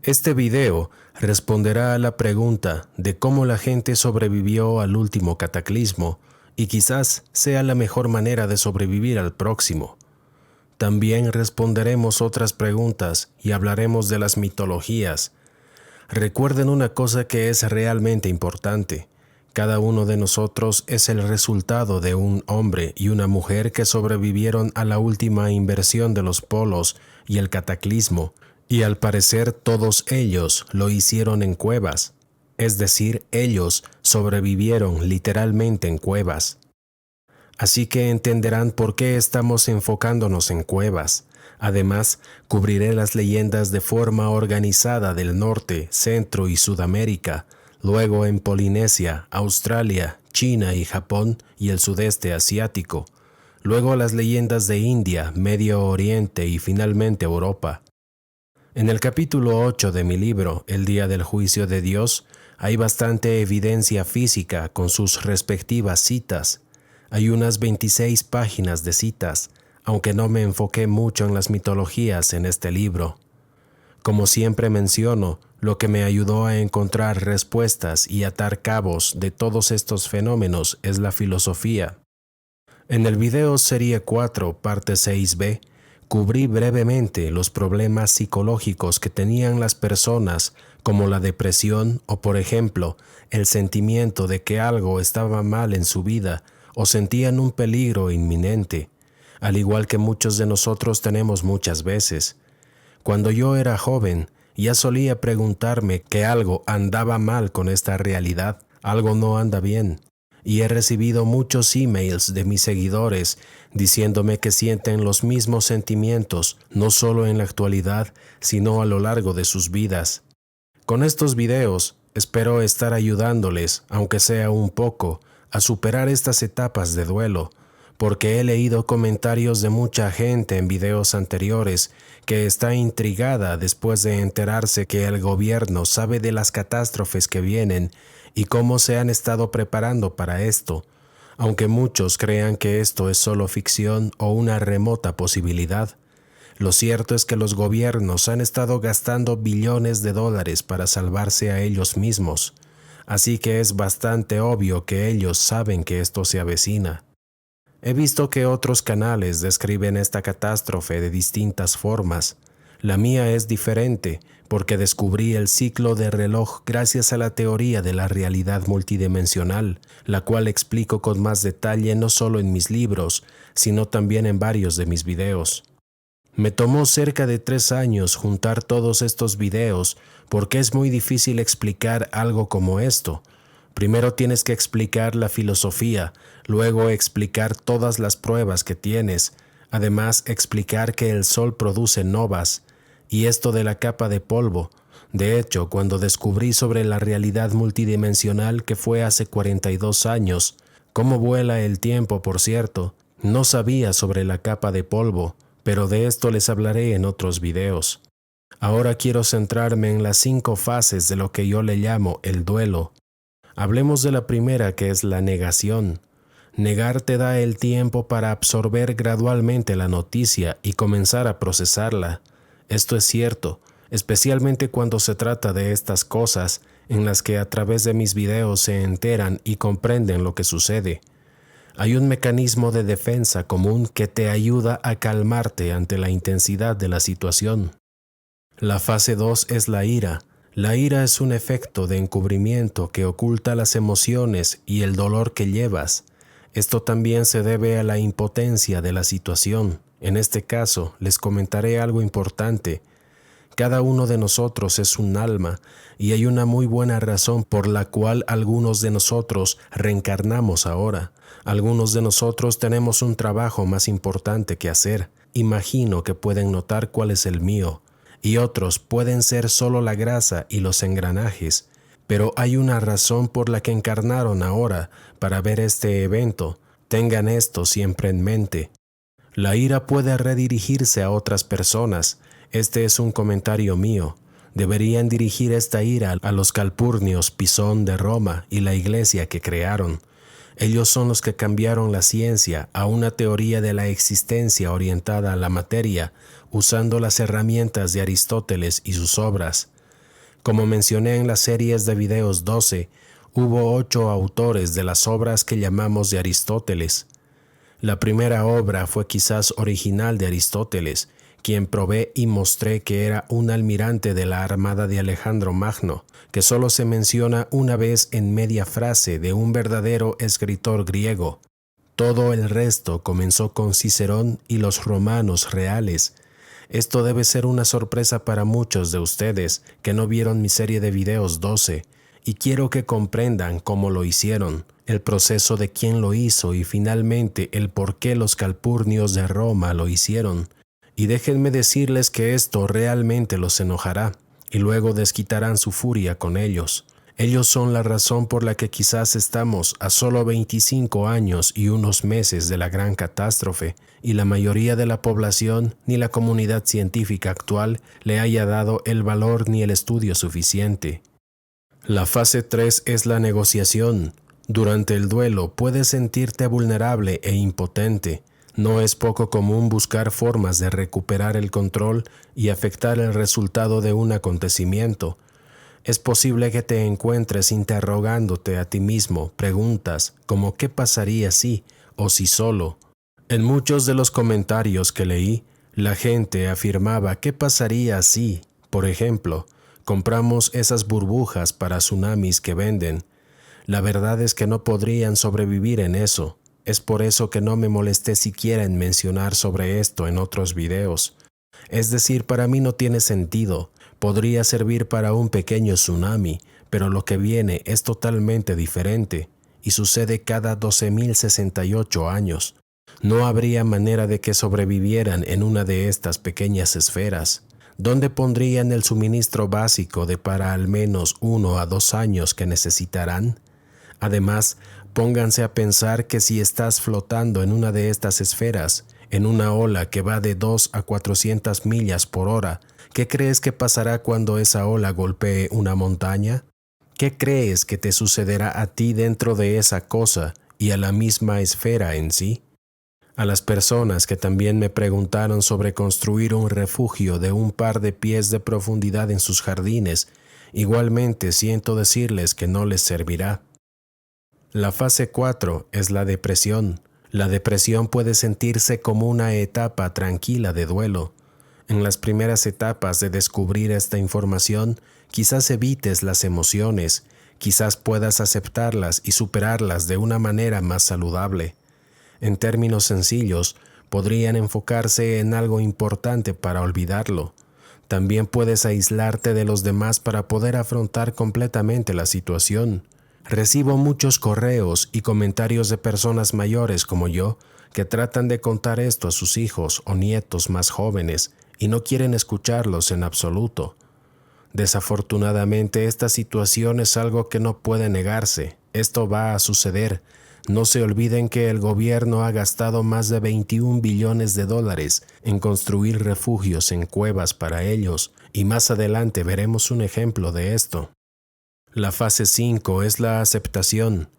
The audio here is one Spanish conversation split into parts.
Este video responderá a la pregunta de cómo la gente sobrevivió al último cataclismo y quizás sea la mejor manera de sobrevivir al próximo. También responderemos otras preguntas y hablaremos de las mitologías. Recuerden una cosa que es realmente importante. Cada uno de nosotros es el resultado de un hombre y una mujer que sobrevivieron a la última inversión de los polos y el cataclismo, y al parecer todos ellos lo hicieron en cuevas. Es decir, ellos sobrevivieron literalmente en cuevas. Así que entenderán por qué estamos enfocándonos en cuevas. Además, cubriré las leyendas de forma organizada del Norte, Centro y Sudamérica, luego en Polinesia, Australia, China y Japón y el sudeste asiático, luego las leyendas de India, Medio Oriente y finalmente Europa. En el capítulo 8 de mi libro, El Día del Juicio de Dios, hay bastante evidencia física con sus respectivas citas. Hay unas 26 páginas de citas, aunque no me enfoqué mucho en las mitologías en este libro. Como siempre menciono, lo que me ayudó a encontrar respuestas y atar cabos de todos estos fenómenos es la filosofía. En el video serie 4, parte 6b, cubrí brevemente los problemas psicológicos que tenían las personas, como la depresión o, por ejemplo, el sentimiento de que algo estaba mal en su vida o sentían un peligro inminente, al igual que muchos de nosotros tenemos muchas veces. Cuando yo era joven, ya solía preguntarme que algo andaba mal con esta realidad, algo no anda bien. Y he recibido muchos emails de mis seguidores diciéndome que sienten los mismos sentimientos, no solo en la actualidad, sino a lo largo de sus vidas. Con estos videos, espero estar ayudándoles, aunque sea un poco, a superar estas etapas de duelo, porque he leído comentarios de mucha gente en videos anteriores que está intrigada después de enterarse que el gobierno sabe de las catástrofes que vienen y cómo se han estado preparando para esto, aunque muchos crean que esto es solo ficción o una remota posibilidad. Lo cierto es que los gobiernos han estado gastando billones de dólares para salvarse a ellos mismos, así que es bastante obvio que ellos saben que esto se avecina. He visto que otros canales describen esta catástrofe de distintas formas. La mía es diferente porque descubrí el ciclo de reloj gracias a la teoría de la realidad multidimensional, la cual explico con más detalle no solo en mis libros, sino también en varios de mis videos. Me tomó cerca de 3 años juntar todos estos videos porque es muy difícil explicar algo como esto. Primero tienes que explicar la filosofía, luego explicar todas las pruebas que tienes, además explicar que el Sol produce novas, y esto de la capa de polvo. De hecho, cuando descubrí sobre la realidad multidimensional que fue hace 42 años, cómo vuela el tiempo por cierto, no sabía sobre la capa de polvo, pero de esto les hablaré en otros videos. Ahora quiero centrarme en las 5 fases de lo que yo le llamo el duelo. Hablemos de la primera, que es la negación. Negar te da el tiempo para absorber gradualmente la noticia y comenzar a procesarla. Esto es cierto, especialmente cuando se trata de estas cosas en las que a través de mis videos se enteran y comprenden lo que sucede. Hay un mecanismo de defensa común que te ayuda a calmarte ante la intensidad de la situación. La fase 2 es la ira. La ira es un efecto de encubrimiento que oculta las emociones y el dolor que llevas. Esto también se debe a la impotencia de la situación. En este caso, les comentaré algo importante. Cada uno de nosotros es un alma, y hay una muy buena razón por la cual algunos de nosotros reencarnamos ahora. Algunos de nosotros tenemos un trabajo más importante que hacer. Imagino que pueden notar cuál es el mío. Y otros pueden ser solo la grasa y los engranajes, pero hay una razón por la que encarnaron ahora para ver este evento. Tengan esto siempre en mente. La ira puede redirigirse a otras personas. Este es un comentario mío. Deberían dirigir esta ira a los calpurnios Pisón de Roma y la iglesia que crearon. Ellos son los que cambiaron la ciencia a una teoría de la existencia orientada a la materia, usando las herramientas de Aristóteles y sus obras. Como mencioné en las series de videos 12, hubo 8 autores de las obras que llamamos de Aristóteles. La primera obra fue quizás original de Aristóteles, quien probé y mostré que era un almirante de la armada de Alejandro Magno, que solo se menciona una vez en media frase de un verdadero escritor griego. Todo el resto comenzó con Cicerón y los romanos reales. Esto debe ser una sorpresa para muchos de ustedes que no vieron mi serie de videos 12, y quiero que comprendan cómo lo hicieron, el proceso de quién lo hizo y finalmente el por qué los calpurnios de Roma lo hicieron. Y déjenme decirles que esto realmente los enojará, y luego desquitarán su furia con ellos. Ellos son la razón por la que quizás estamos a solo 25 años y unos meses de la gran catástrofe, y la mayoría de la población ni la comunidad científica actual le haya dado el valor ni el estudio suficiente. La fase 3 es la negociación. Durante el duelo puedes sentirte vulnerable e impotente. No es poco común buscar formas de recuperar el control y afectar el resultado de un acontecimiento. Es posible que te encuentres interrogándote a ti mismo preguntas como ¿qué pasaría si o si solo? En muchos de los comentarios que leí, la gente afirmaba ¿qué pasaría si, por ejemplo, compramos esas burbujas para tsunamis que venden? La verdad es que no podrían sobrevivir en eso. Es por eso que no me molesté siquiera en mencionar sobre esto en otros videos. Es decir, para mí no tiene sentido. Podría servir para un pequeño tsunami, pero lo que viene es totalmente diferente y sucede cada 12.068 años. No habría manera de que sobrevivieran en una de estas pequeñas esferas. ¿Dónde pondrían el suministro básico de para al menos 1 a 2 años que necesitarán? Además, pónganse a pensar que si estás flotando en una de estas esferas, en una ola que va de 2 a 400 millas por hora, ¿qué crees que pasará cuando esa ola golpee una montaña? ¿Qué crees que te sucederá a ti dentro de esa cosa y a la misma esfera en sí? A las personas que también me preguntaron sobre construir un refugio de un par de pies de profundidad en sus jardines, igualmente siento decirles que no les servirá. La fase 4 es la depresión. La depresión puede sentirse como una etapa tranquila de duelo. En las primeras etapas de descubrir esta información, quizás evites las emociones, quizás puedas aceptarlas y superarlas de una manera más saludable. En términos sencillos, podrían enfocarse en algo importante para olvidarlo. También puedes aislarte de los demás para poder afrontar completamente la situación. Recibo muchos correos y comentarios de personas mayores como yo que tratan de contar esto a sus hijos o nietos más jóvenes y no quieren escucharlos en absoluto. Desafortunadamente, esta situación es algo que no puede negarse. Esto va a suceder. No se olviden que el gobierno ha gastado más de 21 billones de dólares en construir refugios en cuevas para ellos, y más adelante veremos un ejemplo de esto. La fase 5 es la aceptación.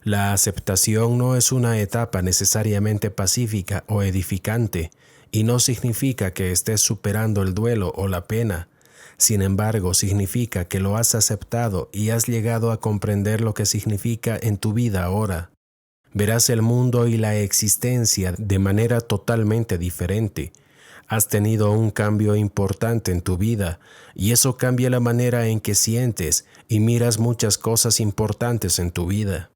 La aceptación no es una etapa necesariamente pacífica o edificante, y no significa que estés superando el duelo o la pena. Sin embargo, significa que lo has aceptado y has llegado a comprender lo que significa en tu vida ahora. Verás el mundo y la existencia de manera totalmente diferente. Has tenido un cambio importante en tu vida, y eso cambia la manera en que sientes y miras muchas cosas importantes en tu vida.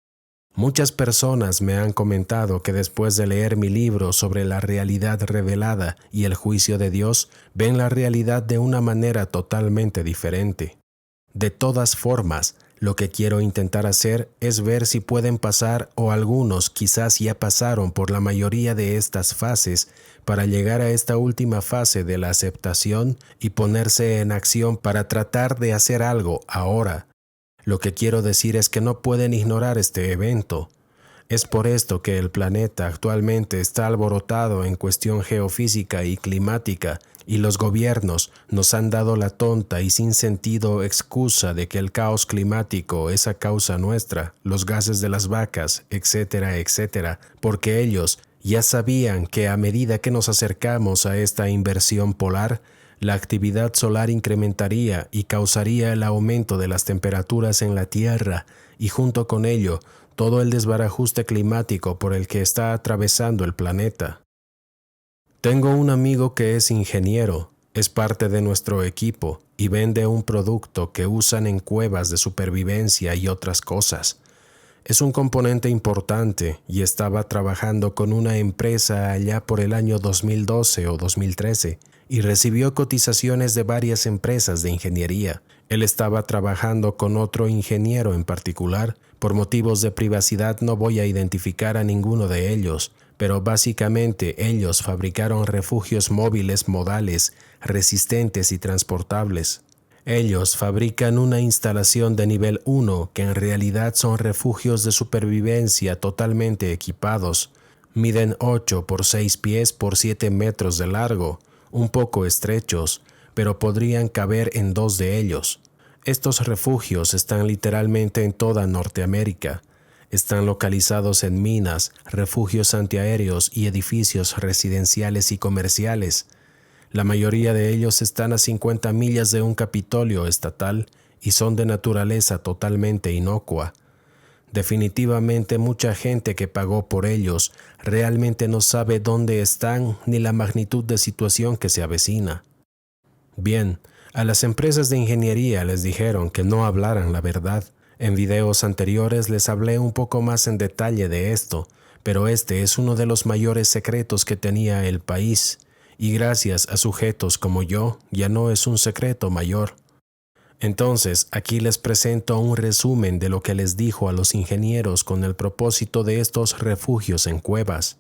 Muchas personas me han comentado que después de leer mi libro sobre la realidad revelada y el juicio de Dios, ven la realidad de una manera totalmente diferente. De todas formas, lo que quiero intentar hacer es ver si pueden pasar, o algunos quizás ya pasaron por la mayoría de estas fases, para llegar a esta última fase de la aceptación y ponerse en acción para tratar de hacer algo ahora. Lo que quiero decir es que no pueden ignorar este evento. Es por esto que el planeta actualmente está alborotado en cuestión geofísica y climática, y los gobiernos nos han dado la tonta y sin sentido excusa de que el caos climático es a causa nuestra, los gases de las vacas, etcétera, etcétera, porque ellos ya sabían que a medida que nos acercamos a esta inversión polar, La actividad solar incrementaría y causaría el aumento de las temperaturas en la Tierra y junto con ello todo el desbarajuste climático por el que está atravesando el planeta. Tengo un amigo que es ingeniero, es parte de nuestro equipo y vende un producto que usan en cuevas de supervivencia y otras cosas. Es un componente importante y estaba trabajando con una empresa allá por el año 2012 o 2013 y recibió cotizaciones de varias empresas de ingeniería. Él estaba trabajando con otro ingeniero en particular. Por motivos de privacidad no voy a identificar a ninguno de ellos, pero básicamente ellos fabricaron refugios móviles modales, resistentes y transportables. Ellos fabrican una instalación de nivel 1 que en realidad son refugios de supervivencia totalmente equipados. Miden 8 por 6 pies por 7 metros de largo, un poco estrechos, pero podrían caber en 2 de ellos. Estos refugios están literalmente en toda Norteamérica. Están localizados en minas, refugios antiaéreos y edificios residenciales y comerciales. La mayoría de ellos están a 50 millas de un Capitolio estatal y son de naturaleza totalmente inocua. Definitivamente mucha gente que pagó por ellos realmente no sabe dónde están ni la magnitud de situación que se avecina. Bien, a las empresas de ingeniería les dijeron que no hablaran la verdad. En videos anteriores les hablé un poco más en detalle de esto, pero este es uno de los mayores secretos que tenía el país, y gracias a sujetos como yo ya no es un secreto mayor. Entonces, aquí les presento un resumen de lo que les dijo a los ingenieros con el propósito de estos refugios en cuevas.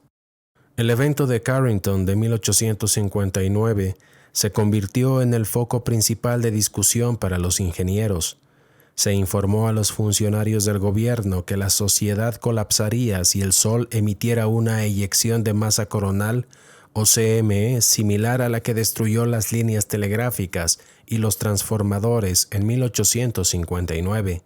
El evento de Carrington de 1859 se convirtió en el foco principal de discusión para los ingenieros. Se informó a los funcionarios del gobierno que la sociedad colapsaría si el Sol emitiera una eyección de masa coronal o CME similar a la que destruyó las líneas telegráficas y los transformadores en 1859.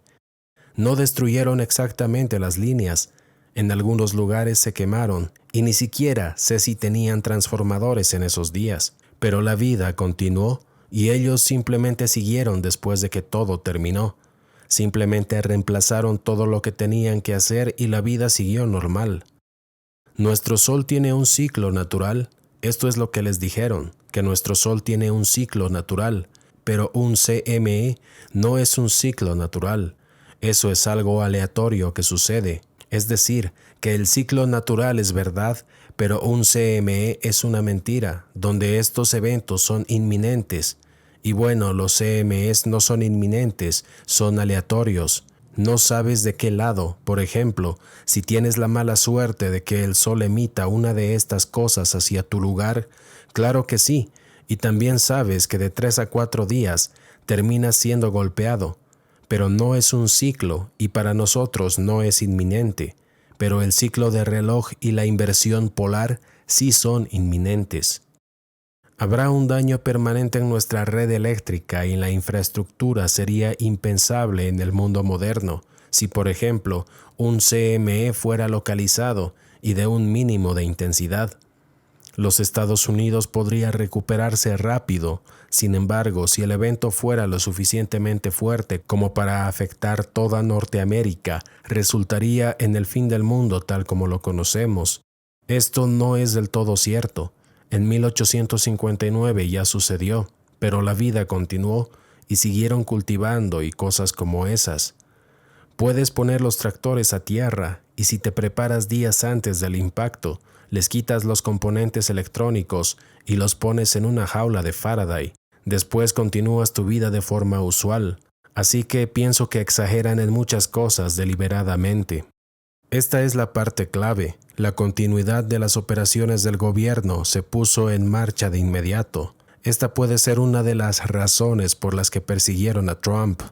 No destruyeron exactamente las líneas. En algunos lugares se quemaron y ni siquiera sé si tenían transformadores en esos días. Pero la vida continuó y ellos simplemente siguieron después de que todo terminó. Simplemente reemplazaron todo lo que tenían que hacer y la vida siguió normal. Nuestro Sol tiene un ciclo natural. Esto es lo que les dijeron, que nuestro Sol tiene un ciclo natural, pero un CME no es un ciclo natural. Eso es algo aleatorio que sucede. Es decir, que el ciclo natural es verdad, pero un CME es una mentira, donde estos eventos son inminentes. Y bueno, los CMEs no son inminentes, son aleatorios. No sabes de qué lado. Por ejemplo, si tienes la mala suerte de que el Sol emita una de estas cosas hacia tu lugar, claro que sí, y también sabes que de 3 a 4 días terminas siendo golpeado. Pero no es un ciclo y para nosotros no es inminente. Pero el ciclo de reloj y la inversión polar sí son inminentes. Habrá un daño permanente en nuestra red eléctrica y la infraestructura sería impensable en el mundo moderno si, por ejemplo, un CME fuera localizado y de un mínimo de intensidad. Los Estados Unidos podría recuperarse rápido. Sin embargo, si el evento fuera lo suficientemente fuerte como para afectar toda Norteamérica, resultaría en el fin del mundo tal como lo conocemos. Esto no es del todo cierto. En 1859 ya sucedió, pero la vida continuó y siguieron cultivando y cosas como esas. Puedes poner los tractores a tierra y si te preparas días antes del impacto, les quitas los componentes electrónicos y los pones en una jaula de Faraday. Después continúas tu vida de forma usual. Así que pienso que exageran en muchas cosas deliberadamente. Esta es la parte clave. La continuidad de las operaciones del gobierno se puso en marcha de inmediato. Esta puede ser una de las razones por las que persiguieron a Trump.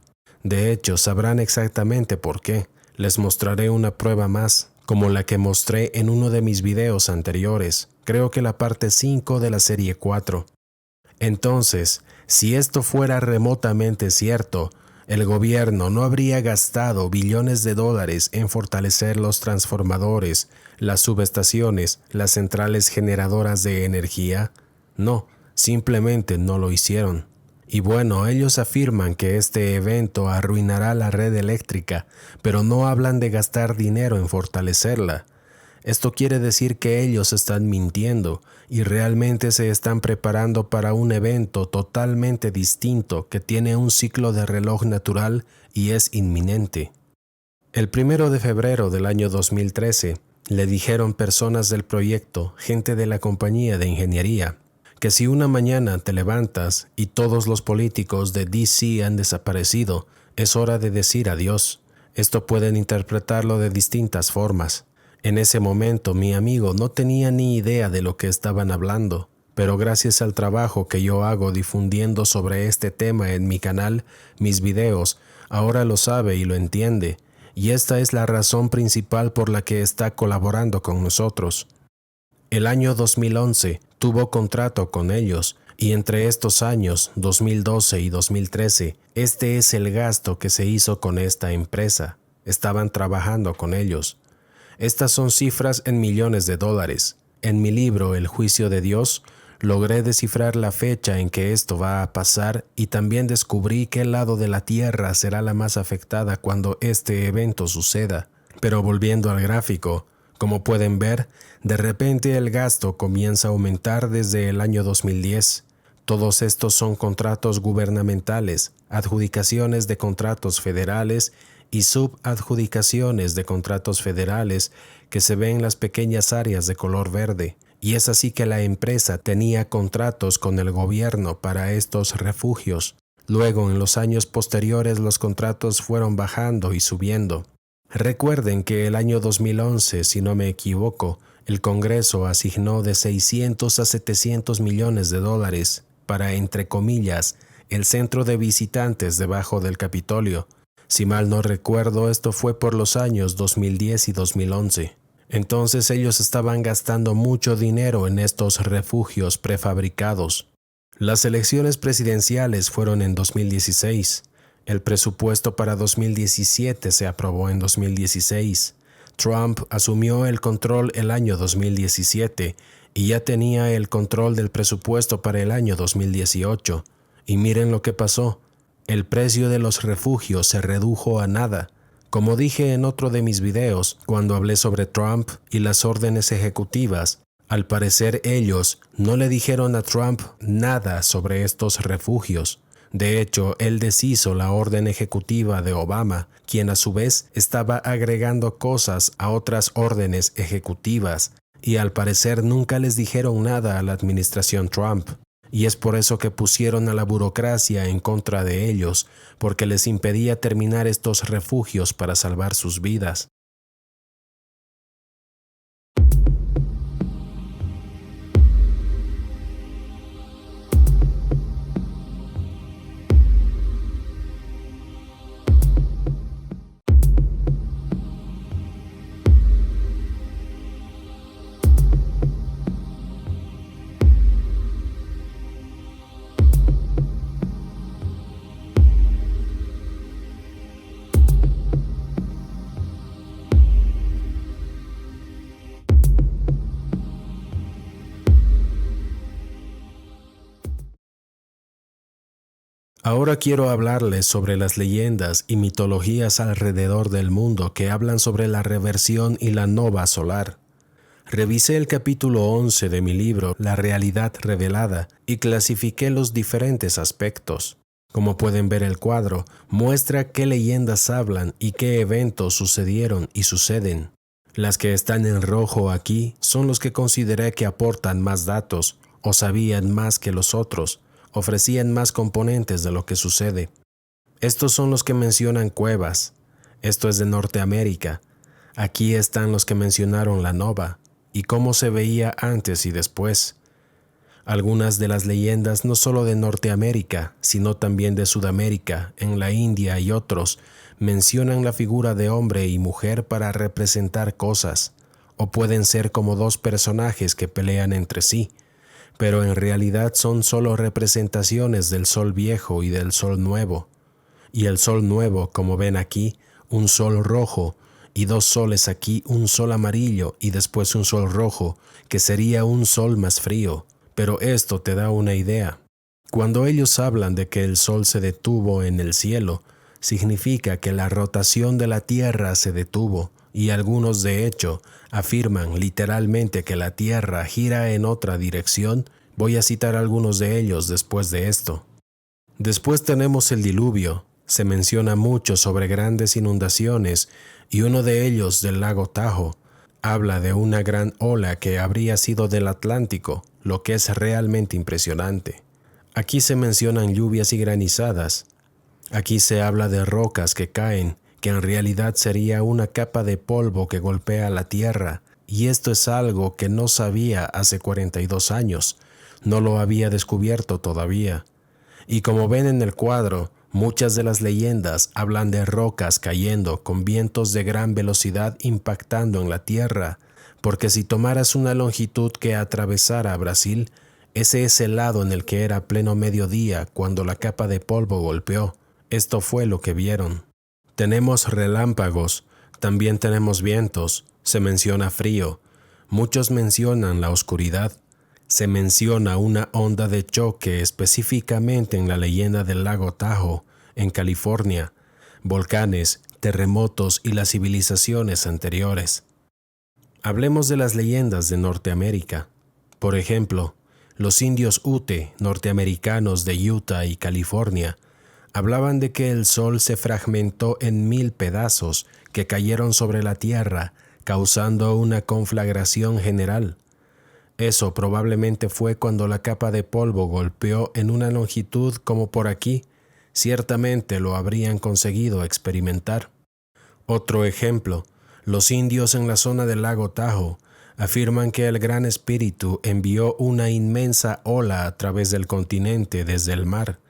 De hecho, sabrán exactamente por qué. Les mostraré una prueba más, como la que mostré en uno de mis videos anteriores, creo que la parte 5 de la serie 4. Entonces, si esto fuera remotamente cierto, el gobierno no habría gastado billones de dólares en fortalecer los transformadores, las subestaciones, las centrales generadoras de energía. No, Simplemente no lo hicieron. Y bueno, ellos afirman que este evento arruinará la red eléctrica, pero no hablan de gastar dinero en fortalecerla. Esto quiere decir que ellos están mintiendo y realmente se están preparando para un evento totalmente distinto que tiene un ciclo de reloj natural y es inminente. El 1 de febrero del año 2013, le dijeron personas del proyecto, gente de la compañía de ingeniería, que si una mañana te levantas y todos los políticos de DC han desaparecido, es hora de decir adiós. Esto pueden interpretarlo de distintas formas. En ese momento mi amigo no tenía ni idea de lo que estaban hablando, pero gracias al trabajo que yo hago difundiendo sobre este tema en mi canal, mis videos, ahora lo sabe y lo entiende, y esta es la razón principal por la que está colaborando con nosotros. El año 2011 tuvo contrato con ellos y entre estos años, 2012 y 2013, este es el gasto que se hizo con esta empresa. Estaban trabajando con ellos. Estas son cifras en millones de dólares. En mi libro El juicio de Dios, logré descifrar la fecha en que esto va a pasar y también descubrí qué lado de la Tierra será la más afectada cuando este evento suceda. Pero volviendo al gráfico, como pueden ver, de repente el gasto comienza a aumentar desde el año 2010. Todos estos son contratos gubernamentales, adjudicaciones de contratos federales y subadjudicaciones de contratos federales que se ven en las pequeñas áreas de color verde. Y es así que la empresa tenía contratos con el gobierno para estos refugios. Luego, en los años posteriores, los contratos fueron bajando y subiendo. Recuerden que el año 2011, si no me equivoco, el Congreso asignó de 600 a 700 millones de dólares para, entre comillas, el centro de visitantes debajo del Capitolio. Si mal no recuerdo, esto fue por los años 2010 y 2011. Entonces ellos estaban gastando mucho dinero en estos refugios prefabricados. Las elecciones presidenciales fueron en 2016. El presupuesto para 2017 se aprobó en 2016. Trump asumió el control el año 2017 y ya tenía el control del presupuesto para el año 2018. Y miren lo que pasó. El precio de los refugios se redujo a nada. Como dije en otro de mis videos, cuando hablé sobre Trump y las órdenes ejecutivas, al parecer ellos no le dijeron a Trump nada sobre estos refugios. De hecho, él deshizo la orden ejecutiva de Obama, quien a su vez estaba agregando cosas a otras órdenes ejecutivas, y al parecer nunca les dijeron nada a la administración Trump. Y es por eso que pusieron a la burocracia en contra de ellos, porque les impedía terminar estos refugios para salvar sus vidas. Ahora quiero hablarles sobre las leyendas y mitologías alrededor del mundo que hablan sobre la reversión y la nova solar. Revisé el capítulo 11 de mi libro La realidad revelada y clasifiqué los diferentes aspectos. Como pueden ver, el cuadro muestra qué leyendas hablan y qué eventos sucedieron y suceden. Las que están en rojo aquí son los que consideré que aportan más datos o sabían más que los otros. Ofrecían más componentes de lo que sucede. Estos son los que mencionan cuevas. Esto es de Norteamérica. Aquí están los que mencionaron la nova y cómo se veía antes y después. Algunas de las leyendas no solo de Norteamérica, sino también de Sudamérica, en la India y otros, mencionan la figura de hombre y mujer para representar cosas, o pueden ser como dos personajes que pelean entre sí. Pero en realidad son solo representaciones del sol viejo y del sol nuevo. Y el sol nuevo, como ven aquí, un sol rojo, y dos soles aquí, un sol amarillo y después un sol rojo, que sería un sol más frío, pero esto te da una idea. Cuando ellos hablan de que el sol se detuvo en el cielo, significa que la rotación de la Tierra se detuvo, y algunos de hecho afirman literalmente que la Tierra gira en otra dirección. Voy a citar algunos de ellos después de esto. Después tenemos el diluvio. Se menciona mucho sobre grandes inundaciones, y uno de ellos del lago Tahoe habla de una gran ola que habría sido del Atlántico, lo que es realmente impresionante. Aquí se mencionan lluvias y granizadas. Aquí se habla de rocas que caen, que en realidad sería una capa de polvo que golpea la tierra, y esto es algo que no sabía hace 42 años. No lo había descubierto todavía. Y como ven en el cuadro, muchas de las leyendas hablan de rocas cayendo con vientos de gran velocidad impactando en la tierra, porque si tomaras una longitud que atravesara Brasil, ese es el lado en el que era pleno mediodía cuando la capa de polvo golpeó. Esto fue lo que vieron. Tenemos relámpagos, también tenemos vientos, se menciona frío, muchos mencionan la oscuridad. Se menciona una onda de choque específicamente en la leyenda del lago Tahoe, en California, volcanes, terremotos y las civilizaciones anteriores. Hablemos de las leyendas de Norteamérica. Por ejemplo, los indios Ute, norteamericanos de Utah y California, hablaban de que el sol se fragmentó en 1000 pedazos que cayeron sobre la tierra, causando una conflagración general. Eso probablemente fue cuando la capa de polvo golpeó en una longitud como por aquí. Ciertamente lo habrían conseguido experimentar. Otro ejemplo, los indios en la zona del lago Tahoe afirman que el Gran Espíritu envió una inmensa ola a través del continente desde el mar.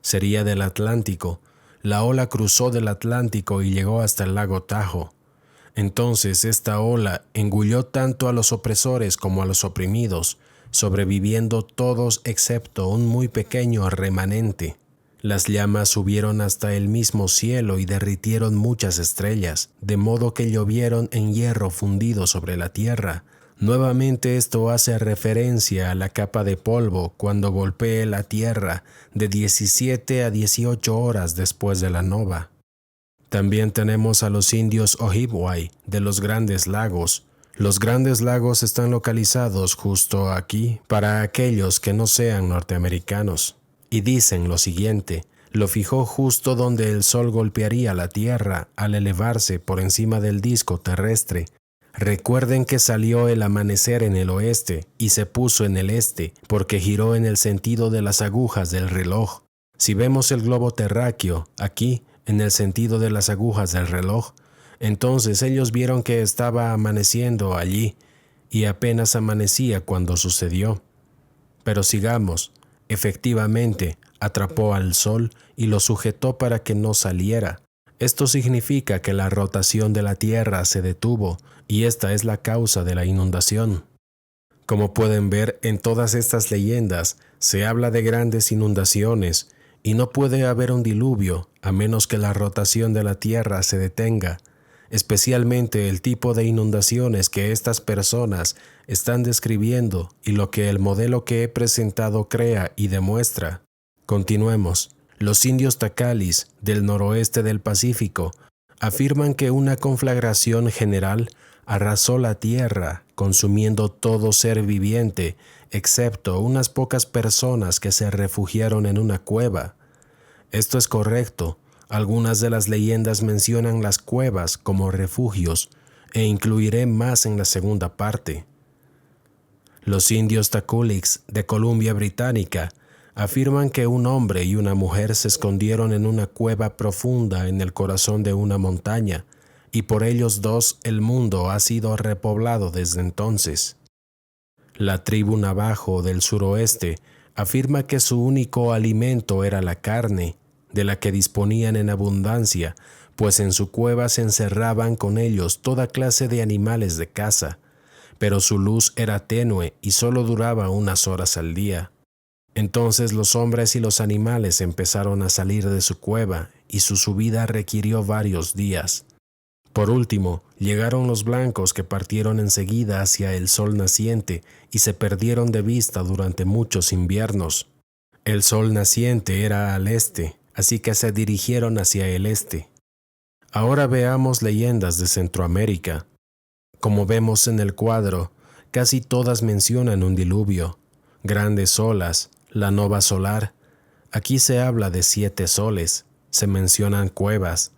Sería del Atlántico. La ola cruzó del Atlántico y llegó hasta el lago Tahoe. Entonces esta ola engulló tanto a los opresores como a los oprimidos, sobreviviendo todos excepto un muy pequeño remanente. Las llamas subieron hasta el mismo cielo y derritieron muchas estrellas, de modo que llovieron en hierro fundido sobre la tierra. Nuevamente esto hace referencia a la capa de polvo cuando golpee la tierra de 17 a 18 horas después de la nova. También tenemos a los indios Ojibway de los Grandes Lagos. Los Grandes Lagos están localizados justo aquí para aquellos que no sean norteamericanos. Y dicen lo siguiente: lo fijó justo donde el sol golpearía la tierra al elevarse por encima del disco terrestre. Recuerden que salió el amanecer en el oeste y se puso en el este porque giró en el sentido de las agujas del reloj. Si vemos el globo terráqueo aquí, en el sentido de las agujas del reloj, entonces ellos vieron que estaba amaneciendo allí, y apenas amanecía cuando sucedió. Pero sigamos. Efectivamente, atrapó al sol y lo sujetó para que no saliera. Esto significa que la rotación de la Tierra se detuvo, y esta es la causa de la inundación. Como pueden ver, en todas estas leyendas se habla de grandes inundaciones, y no puede haber un diluvio a menos que la rotación de la Tierra se detenga, especialmente el tipo de inundaciones que estas personas están describiendo y lo que el modelo que he presentado crea y demuestra. Continuemos. Los indios Tacalis del noroeste del Pacífico afirman que una conflagración general arrasó la tierra, consumiendo todo ser viviente, excepto unas pocas personas que se refugiaron en una cueva. Esto es correcto. Algunas de las leyendas mencionan las cuevas como refugios, e incluiré más en la segunda parte. Los indios Taculix de Columbia Británica afirman que un hombre y una mujer se escondieron en una cueva profunda en el corazón de una montaña, y por ellos dos el mundo ha sido repoblado desde entonces. La tribu Navajo del suroeste afirma que su único alimento era la carne, de la que disponían en abundancia, pues en su cueva se encerraban con ellos toda clase de animales de caza, pero su luz era tenue y solo duraba unas horas al día. Entonces los hombres y los animales empezaron a salir de su cueva, y su subida requirió varios días. Por último, llegaron los blancos que partieron enseguida hacia el sol naciente y se perdieron de vista durante muchos inviernos. El sol naciente era al este, así que se dirigieron hacia el este. Ahora veamos leyendas de Centroamérica. Como vemos en el cuadro, casi todas mencionan un diluvio, grandes olas, la nova solar. Aquí se habla de 7 soles, se mencionan cuevas.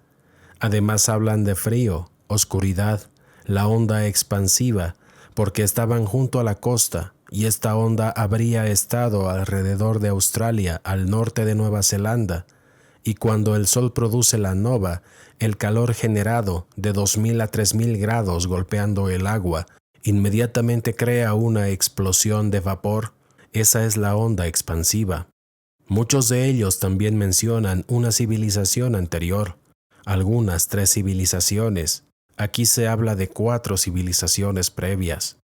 Además hablan de frío, oscuridad, la onda expansiva, porque estaban junto a la costa, y esta onda habría estado alrededor de Australia, al norte de Nueva Zelanda, y cuando el sol produce la nova, el calor generado de 2000 a 3000 grados golpeando el agua, inmediatamente crea una explosión de vapor. Esa es la onda expansiva. Muchos de ellos también mencionan una civilización anterior, algunas 3 civilizaciones. Aquí se habla de 4 civilizaciones previas.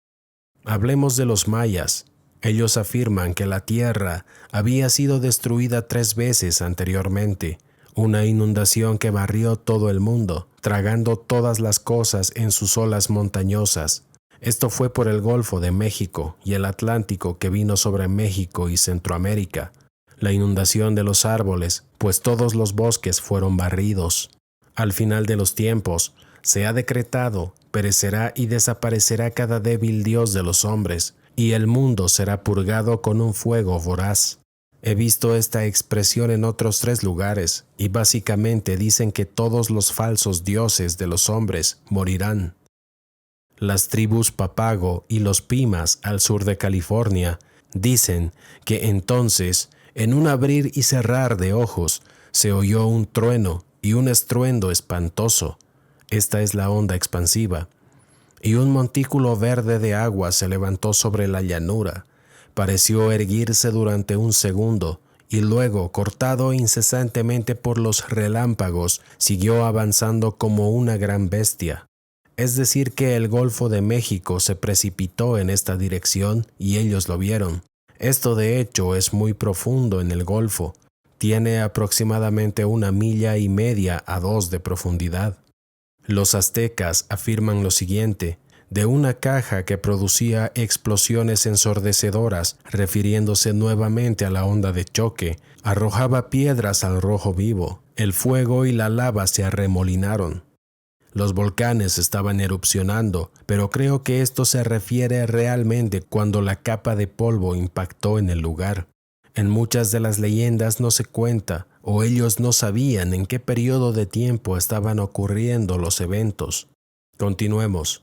Hablemos de los mayas. Ellos afirman que la tierra había sido destruida 3 veces anteriormente, una inundación que barrió todo el mundo, tragando todas las cosas en sus olas montañosas. Esto fue por el Golfo de México y el Atlántico que vino sobre México y Centroamérica. La inundación de los árboles, pues todos los bosques fueron barridos. Al final de los tiempos, se ha decretado, perecerá y desaparecerá cada débil dios de los hombres, y el mundo será purgado con un fuego voraz. He visto esta expresión en otros 3 lugares, y básicamente dicen que todos los falsos dioses de los hombres morirán. Las tribus Papago y los Pimas al sur de California dicen que entonces, en un abrir y cerrar de ojos, se oyó un trueno y un estruendo espantoso. Esta es la onda expansiva. Y un montículo verde de agua se levantó sobre la llanura. Pareció erguirse durante un segundo, y luego, cortado incesantemente por los relámpagos, siguió avanzando como una gran bestia. Es decir que el Golfo de México se precipitó en esta dirección y ellos lo vieron. Esto de hecho es muy profundo en el Golfo. Tiene aproximadamente 1,5 millas a 2 de profundidad. Los aztecas afirman lo siguiente, de una caja que producía explosiones ensordecedoras, refiriéndose nuevamente a la onda de choque, arrojaba piedras al rojo vivo. El fuego y la lava se arremolinaron. Los volcanes estaban erupcionando, pero creo que esto se refiere realmente cuando la capa de polvo impactó en el lugar. En muchas de las leyendas no se cuenta, o ellos no sabían en qué periodo de tiempo estaban ocurriendo los eventos. Continuemos.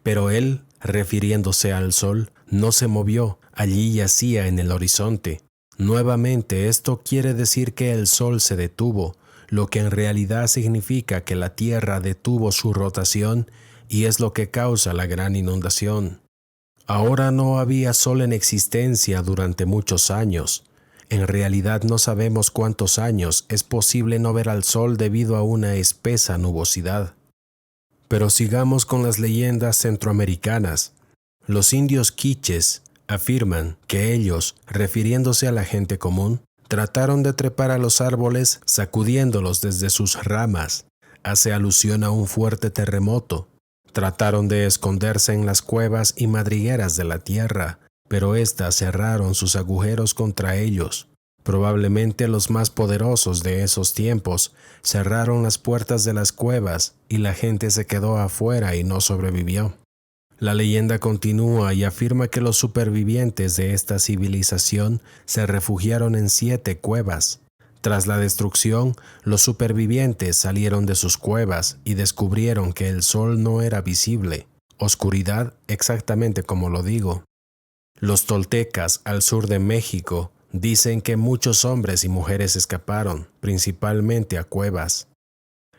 Pero él, refiriéndose al sol, no se movió, allí yacía en el horizonte. Nuevamente esto quiere decir que el sol se detuvo, lo que en realidad significa que la tierra detuvo su rotación y es lo que causa la gran inundación. Ahora no había sol en existencia durante muchos años. En realidad no sabemos cuántos años es posible no ver al sol debido a una espesa nubosidad. Pero sigamos con las leyendas centroamericanas. Los indios quiches afirman que ellos, refiriéndose a la gente común, trataron de trepar a los árboles sacudiéndolos desde sus ramas. Hace alusión a un fuerte terremoto. Trataron de esconderse en las cuevas y madrigueras de la tierra, pero éstas cerraron sus agujeros contra ellos. Probablemente los más poderosos de esos tiempos cerraron las puertas de las cuevas y la gente se quedó afuera y no sobrevivió. La leyenda continúa y afirma que los supervivientes de esta civilización se refugiaron en 7 cuevas. Tras la destrucción, los supervivientes salieron de sus cuevas y descubrieron que el sol no era visible. Oscuridad, exactamente como lo digo. Los toltecas al sur de México dicen que muchos hombres y mujeres escaparon, principalmente a cuevas.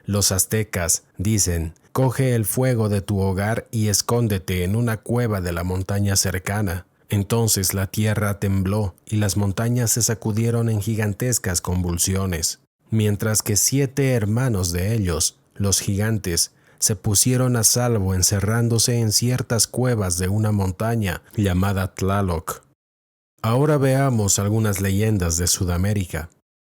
Los aztecas dicen, coge el fuego de tu hogar y escóndete en una cueva de la montaña cercana. Entonces la tierra tembló y las montañas se sacudieron en gigantescas convulsiones, mientras que 7 hermanos de ellos, los gigantes, se pusieron a salvo encerrándose en ciertas cuevas de una montaña llamada Tlaloc. Ahora veamos algunas leyendas de Sudamérica.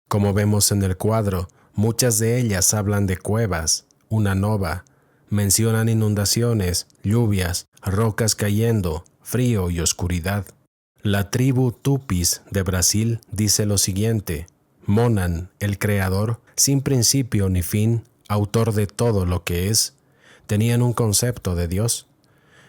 Como vemos en el cuadro, muchas de ellas hablan de cuevas, una nova, Mencionan inundaciones, lluvias, rocas cayendo, frío y oscuridad. La tribu Tupis de Brasil dice lo siguiente: Monan, el creador, sin principio ni fin, autor de todo lo que es, tenían un concepto de Dios.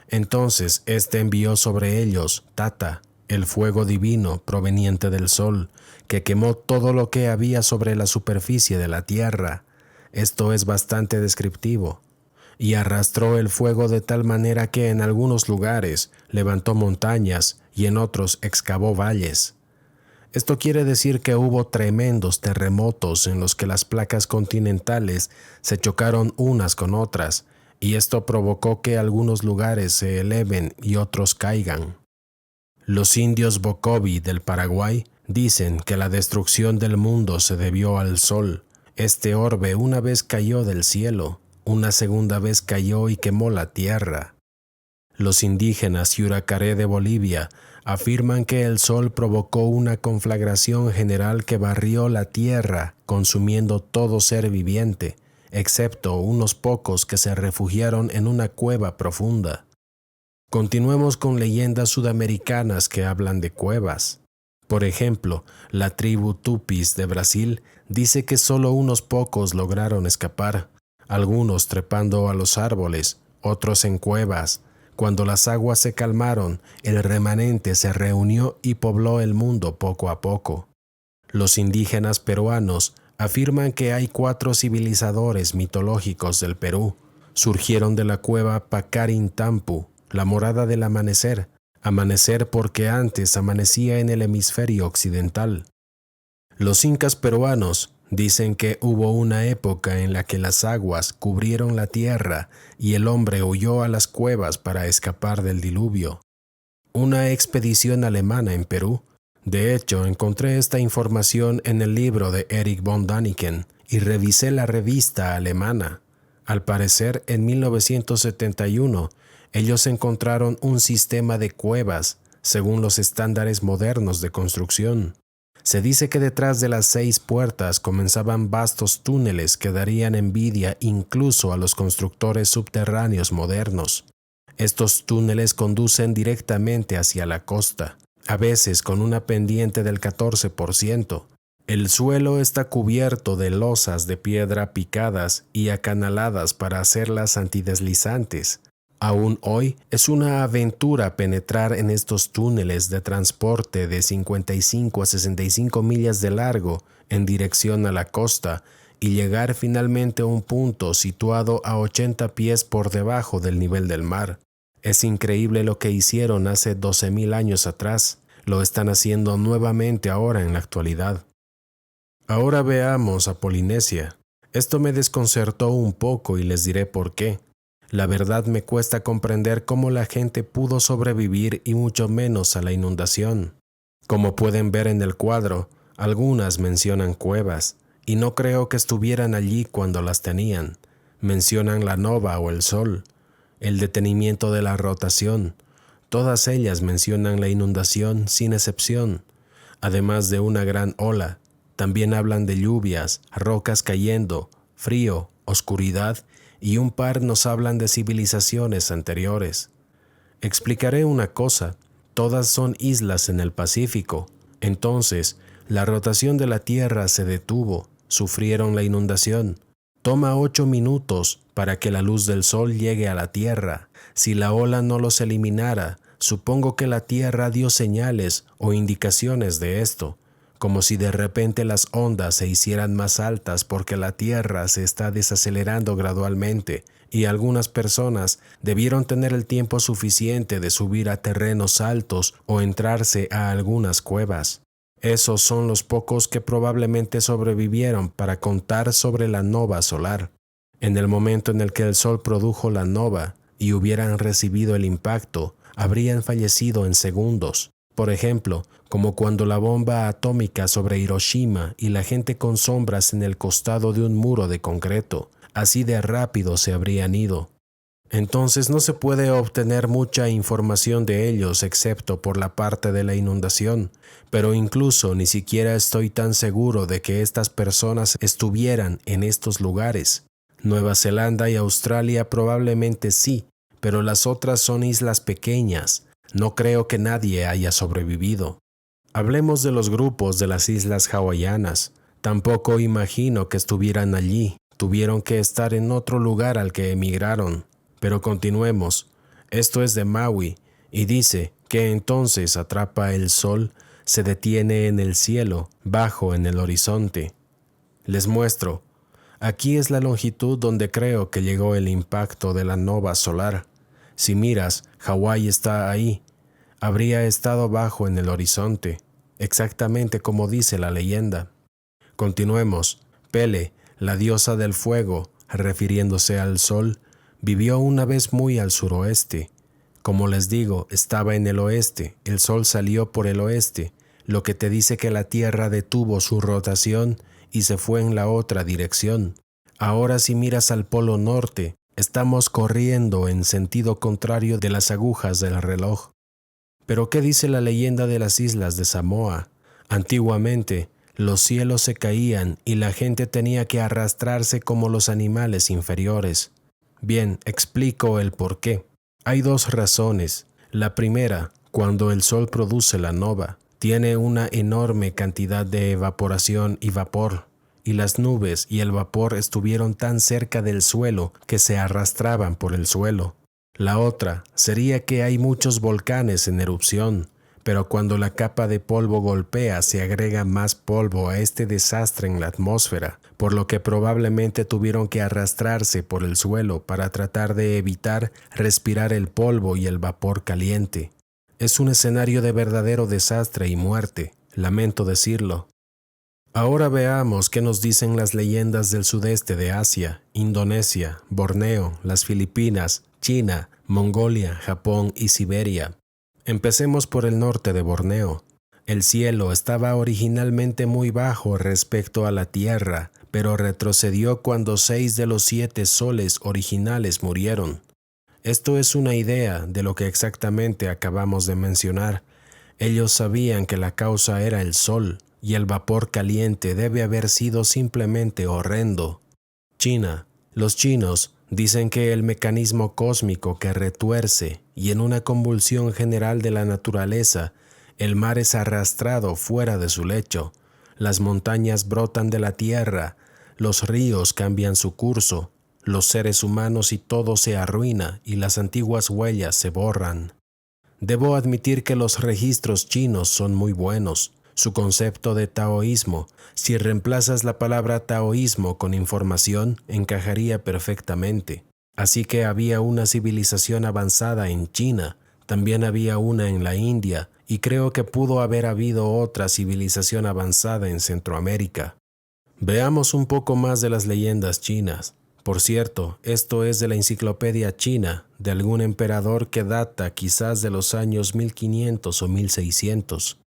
Entonces éste envió sobre ellos Tata, el fuego divino proveniente del sol, que quemó todo lo que había sobre la superficie de la tierra. Esto es bastante descriptivo. Y arrastró el fuego de tal manera que en algunos lugares levantó montañas y en otros excavó valles. Esto quiere decir que hubo tremendos terremotos en los que las placas continentales se chocaron unas con otras, y esto provocó que algunos lugares se eleven y otros caigan. Los indios Bocovi del Paraguay dicen que la destrucción del mundo se debió al sol. Este orbe una vez cayó del cielo, una segunda vez cayó y quemó la tierra. Los indígenas Yuracaré de Bolivia afirman que el sol provocó una conflagración general que barrió la tierra, consumiendo todo ser viviente, excepto unos pocos que se refugiaron en una cueva profunda. Continuemos con leyendas sudamericanas que hablan de cuevas. Por ejemplo, la tribu Tupis de Brasil dice que solo unos pocos lograron escapar, algunos trepando a los árboles, otros en cuevas. Cuando las aguas se calmaron, el remanente se reunió y pobló el mundo poco a poco. Los indígenas peruanos afirman que hay 4 civilizadores mitológicos del Perú. Surgieron de la cueva Pacarintampu, la morada del amanecer, amanecer porque antes amanecía en el hemisferio occidental. Los incas peruanos dicen que hubo una época en la que las aguas cubrieron la tierra y el hombre huyó a las cuevas para escapar del diluvio. Una expedición alemana en Perú. De hecho, encontré esta información en el libro de Erich von Däniken y revisé la revista alemana. Al parecer, en 1971, ellos encontraron un sistema de cuevas según los estándares modernos de construcción. Se dice que detrás de las 6 puertas comenzaban vastos túneles que darían envidia incluso a los constructores subterráneos modernos. Estos túneles conducen directamente hacia la costa, a veces con una pendiente del 14%. El suelo está cubierto de losas de piedra picadas y acanaladas para hacerlas antideslizantes. Aún hoy es una aventura penetrar en estos túneles de transporte de 55 a 65 millas de largo en dirección a la costa y llegar finalmente a un punto situado a 80 pies por debajo del nivel del mar. Es increíble lo que hicieron hace 12,000 años atrás. Lo están haciendo nuevamente ahora en la actualidad. Ahora veamos a Polinesia. Esto me desconcertó un poco y les diré por qué. La verdad me cuesta comprender cómo la gente pudo sobrevivir y mucho menos a la inundación. Como pueden ver en el cuadro, algunas mencionan cuevas, y no creo que estuvieran allí cuando las tenían. Mencionan la nova o el sol, el detenimiento de la rotación. Todas ellas mencionan la inundación sin excepción, además de una gran ola. También hablan de lluvias, rocas cayendo, frío, oscuridad, y un par nos hablan de civilizaciones anteriores. Explicaré una cosa, todas son islas en el Pacífico. Entonces, la rotación de la Tierra se detuvo, sufrieron la inundación. Toma 8 minutos para que la luz del sol llegue a la Tierra. Si la ola no los eliminara, supongo que la Tierra dio señales o indicaciones de esto, como si de repente las ondas se hicieran más altas porque la Tierra se está desacelerando gradualmente y algunas personas debieron tener el tiempo suficiente de subir a terrenos altos o entrarse a algunas cuevas. Esos son los pocos que probablemente sobrevivieron para contar sobre la nova solar. En el momento en el que el sol produjo la nova y hubieran recibido el impacto, habrían fallecido en segundos. Por ejemplo, como cuando la bomba atómica sobre Hiroshima y la gente con sombras en el costado de un muro de concreto, así de rápido se habrían ido. Entonces no se puede obtener mucha información de ellos excepto por la parte de la inundación, pero incluso ni siquiera estoy tan seguro de que estas personas estuvieran en estos lugares. Nueva Zelanda y Australia probablemente sí, pero las otras son islas pequeñas. No creo que nadie haya sobrevivido. Hablemos de los grupos de las islas hawaianas. Tampoco imagino que estuvieran allí. Tuvieron que estar en otro lugar al que emigraron. Pero continuemos. Esto es de Maui, y dice que entonces atrapa el sol, se detiene en el cielo, bajo en el horizonte. Les muestro. Aquí es la longitud donde creo que llegó el impacto de la nova solar. Si miras, Hawái está ahí. Habría estado bajo en el horizonte, exactamente como dice la leyenda. Continuemos. Pele, la diosa del fuego, refiriéndose al sol, vivió una vez muy al suroeste. Como les digo, estaba en el oeste, el sol salió por el oeste, lo que te dice que la Tierra detuvo su rotación y se fue en la otra dirección. Ahora si miras al polo norte, estamos corriendo en sentido contrario de las agujas del reloj. Pero ¿qué dice la leyenda de las islas de Samoa? Antiguamente, los cielos se caían y la gente tenía que arrastrarse como los animales inferiores. Bien, explico el por qué. Hay dos razones. La primera, cuando el sol produce la nova, tiene una enorme cantidad de evaporación y vapor, y las nubes y el vapor estuvieron tan cerca del suelo que se arrastraban por el suelo. La otra sería que hay muchos volcanes en erupción, pero cuando la capa de polvo golpea se agrega más polvo a este desastre en la atmósfera, por lo que probablemente tuvieron que arrastrarse por el suelo para tratar de evitar respirar el polvo y el vapor caliente. Es un escenario de verdadero desastre y muerte, lamento decirlo. Ahora veamos qué nos dicen las leyendas del sudeste de Asia, Indonesia, Borneo, las Filipinas, China, Mongolia, Japón y Siberia. Empecemos por el norte de Borneo. El cielo estaba originalmente muy bajo respecto a la tierra, pero retrocedió cuando 6 de los 7 soles originales murieron. Esto es una idea de lo que exactamente acabamos de mencionar. Ellos sabían que la causa era el sol, y el vapor caliente debe haber sido simplemente horrendo. China. Los chinos dicen que el mecanismo cósmico que retuerce y en una convulsión general de la naturaleza, el mar es arrastrado fuera de su lecho, las montañas brotan de la tierra, los ríos cambian su curso, los seres humanos y todo se arruina y las antiguas huellas se borran. Debo admitir que los registros chinos son muy buenos. Su concepto de taoísmo, si reemplazas la palabra taoísmo con información, encajaría perfectamente. Así que había una civilización avanzada en China, también había una en la India, y creo que pudo haber habido otra civilización avanzada en Centroamérica. Veamos un poco más de las leyendas chinas. Por cierto, esto es de la Enciclopedia China, de algún emperador que data quizás de los años 1500 o 1600.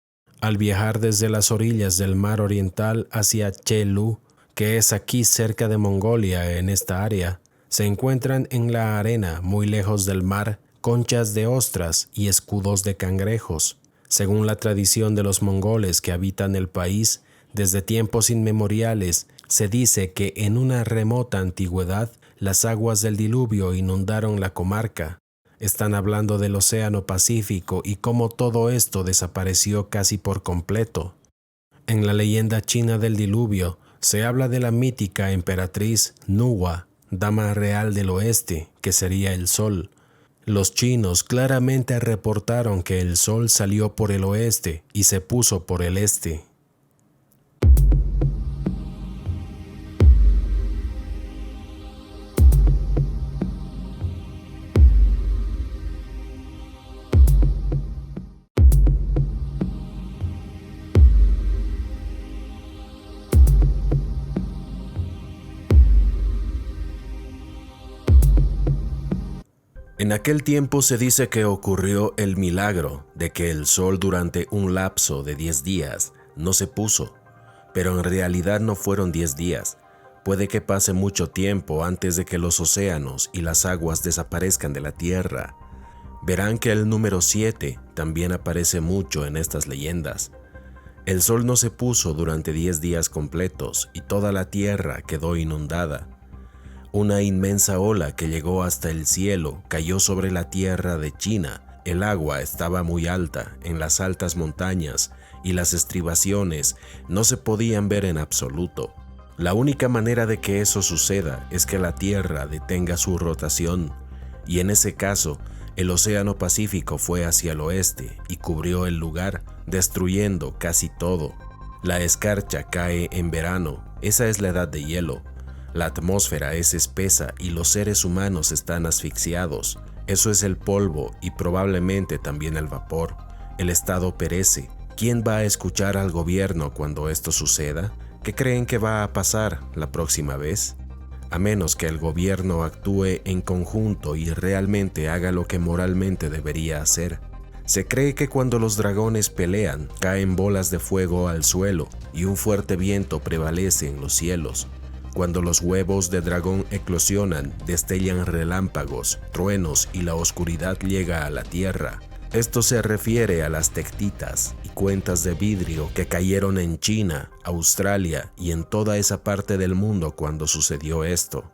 Al viajar desde las orillas del mar oriental hacia Chelu, que es aquí cerca de Mongolia en esta área, se encuentran en la arena, muy lejos del mar, conchas de ostras y escudos de cangrejos. Según la tradición de los mongoles que habitan el país, desde tiempos inmemoriales, se dice que en una remota antigüedad las aguas del diluvio inundaron la comarca. Están hablando del Océano Pacífico y cómo todo esto desapareció casi por completo. En la leyenda china del diluvio se habla de la mítica emperatriz Nuwa, dama real del oeste, que sería el sol. Los chinos claramente reportaron que el sol salió por el oeste y se puso por el este. En aquel tiempo se dice que ocurrió el milagro de que el sol durante un lapso de 10 días no se puso, pero en realidad no fueron 10 días. Puede que pase mucho tiempo antes de que los océanos y las aguas desaparezcan de la tierra. Verán que el número 7 también aparece mucho en estas leyendas. El sol no se puso durante 10 días completos y toda la tierra quedó inundada. Una inmensa ola que llegó hasta el cielo cayó sobre la tierra de China. El agua estaba muy alta en las altas montañas y las estribaciones no se podían ver en absoluto. La única manera de que eso suceda es que la Tierra detenga su rotación, y en ese caso, el Océano Pacífico fue hacia el oeste y cubrió el lugar, destruyendo casi todo. La escarcha cae en verano, esa es la edad de hielo. La atmósfera es espesa y los seres humanos están asfixiados. Eso es el polvo y probablemente también el vapor. El estado perece. ¿Quién va a escuchar al gobierno cuando esto suceda? ¿Qué creen que va a pasar la próxima vez? A menos que el gobierno actúe en conjunto y realmente haga lo que moralmente debería hacer. Se cree que cuando los dragones pelean, caen bolas de fuego al suelo y un fuerte viento prevalece en los cielos. Cuando los huevos de dragón eclosionan, destellan relámpagos, truenos y la oscuridad llega a la tierra. Esto se refiere a las tectitas y cuentas de vidrio que cayeron en China, Australia y en toda esa parte del mundo cuando sucedió esto.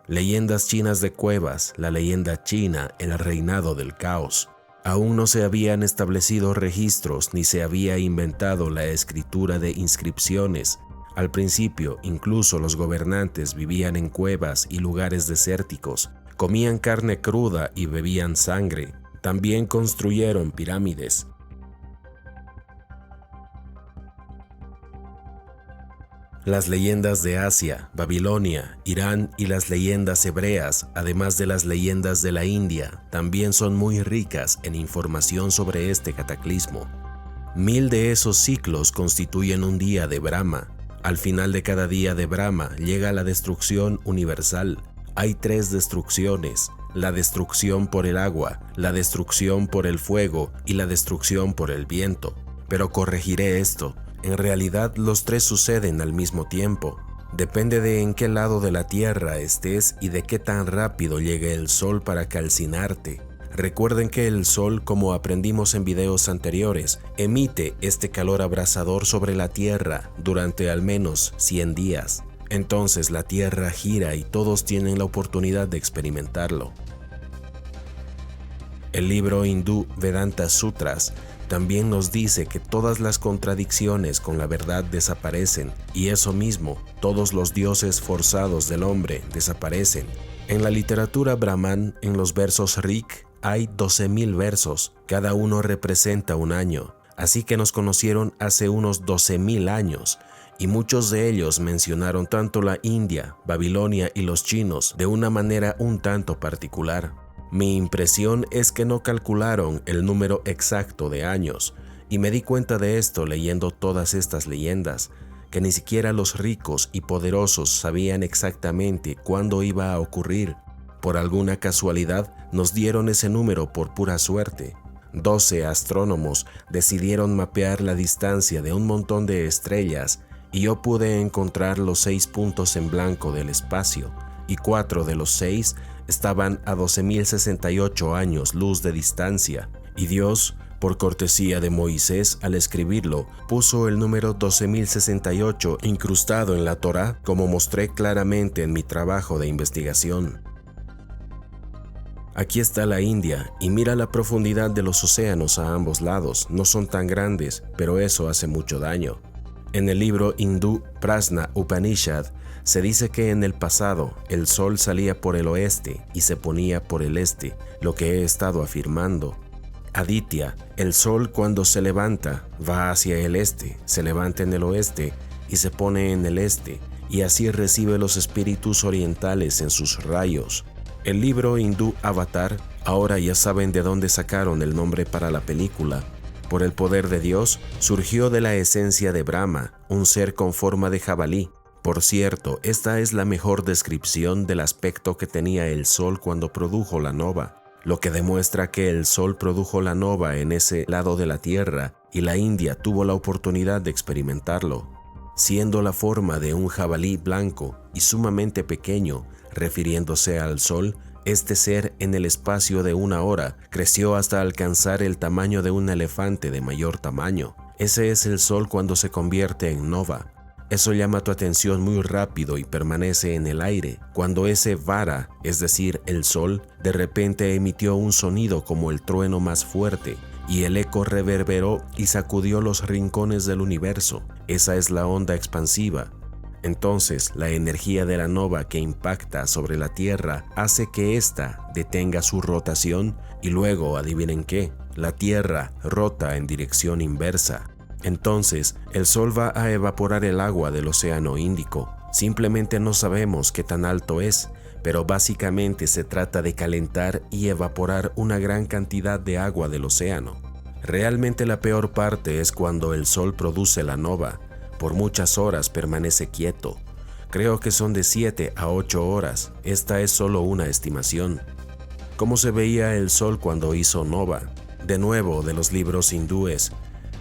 Leyendas chinas de cuevas, la leyenda china, el reinado del caos. Aún no se habían establecido registros ni se había inventado la escritura de inscripciones. Al principio, incluso los gobernantes vivían en cuevas y lugares desérticos, comían carne cruda y bebían sangre. También construyeron pirámides. Las leyendas de Asia, Babilonia, Irán y las leyendas hebreas, además de las leyendas de la India, también son muy ricas en información sobre este cataclismo. 1000 de esos ciclos constituyen un día de Brahma. Al final de cada día de Brahma llega la destrucción universal. Hay 3 destrucciones: la destrucción por el agua, la destrucción por el fuego y la destrucción por el viento. Pero corregiré esto. En realidad los 3 suceden al mismo tiempo. Depende de en qué lado de la tierra estés y de qué tan rápido llegue el sol para calcinarte. Recuerden que el sol, como aprendimos en videos anteriores, emite este calor abrasador sobre la tierra durante al menos 100 días. Entonces la tierra gira y todos tienen la oportunidad de experimentarlo. El libro hindú Vedanta Sutras también nos dice que todas las contradicciones con la verdad desaparecen, y eso mismo, todos los dioses forzados del hombre desaparecen. En la literatura brahman, en los versos Rig, hay 12,000 versos, cada uno representa un año, así que nos conocieron hace unos 12,000 años, y muchos de ellos mencionaron tanto la India, Babilonia y los chinos de una manera un tanto particular. Mi impresión es que no calcularon el número exacto de años, y me di cuenta de esto leyendo todas estas leyendas, que ni siquiera los ricos y poderosos sabían exactamente cuándo iba a ocurrir. Por alguna casualidad nos dieron ese número por pura suerte. 12 astrónomos decidieron mapear la distancia de un montón de estrellas y yo pude encontrar los 6 puntos en blanco del espacio, y 4 de los 6 estaban a 12,068 años luz de distancia, y Dios, por cortesía de Moisés al escribirlo, puso el número 12,068 incrustado en la Torá, como mostré claramente en mi trabajo de investigación. Aquí está la India, y mira la profundidad de los océanos a ambos lados. No son tan grandes, pero eso hace mucho daño. En el libro hindú Prasna Upanishad se dice que en el pasado el sol salía por el oeste y se ponía por el este, lo que he estado afirmando. Aditya, el sol cuando se levanta va hacia el este, se levanta en el oeste y se pone en el este, y así recibe los espíritus orientales en sus rayos. El libro hindú Avatar, ahora ya saben de dónde sacaron el nombre para la película. Por el poder de Dios, surgió de la esencia de Brahma, un ser con forma de jabalí. Por cierto, esta es la mejor descripción del aspecto que tenía el sol cuando produjo la nova, lo que demuestra que el sol produjo la nova en ese lado de la Tierra y la India tuvo la oportunidad de experimentarlo. Siendo la forma de un jabalí blanco y sumamente pequeño, refiriéndose al sol, este ser en el espacio de 1 hora creció hasta alcanzar el tamaño de un elefante de mayor tamaño. Ese es el sol cuando se convierte en nova. Eso llama tu atención muy rápido y permanece en el aire, cuando ese vara, es decir, el sol, de repente emitió un sonido como el trueno más fuerte, y el eco reverberó y sacudió los rincones del universo. Esa es la onda expansiva. Entonces, la energía de la nova que impacta sobre la Tierra hace que ésta detenga su rotación y luego, adivinen qué, la Tierra rota en dirección inversa. Entonces, el Sol va a evaporar el agua del Océano Índico. Simplemente no sabemos qué tan alto es, pero básicamente se trata de calentar y evaporar una gran cantidad de agua del océano. Realmente la peor parte es cuando el Sol produce la nova. Por muchas horas permanece quieto. Creo que son de 7 a 8 horas. Esta es solo una estimación. ¿Cómo se veía el Sol cuando hizo nova? De nuevo, de los libros hindúes,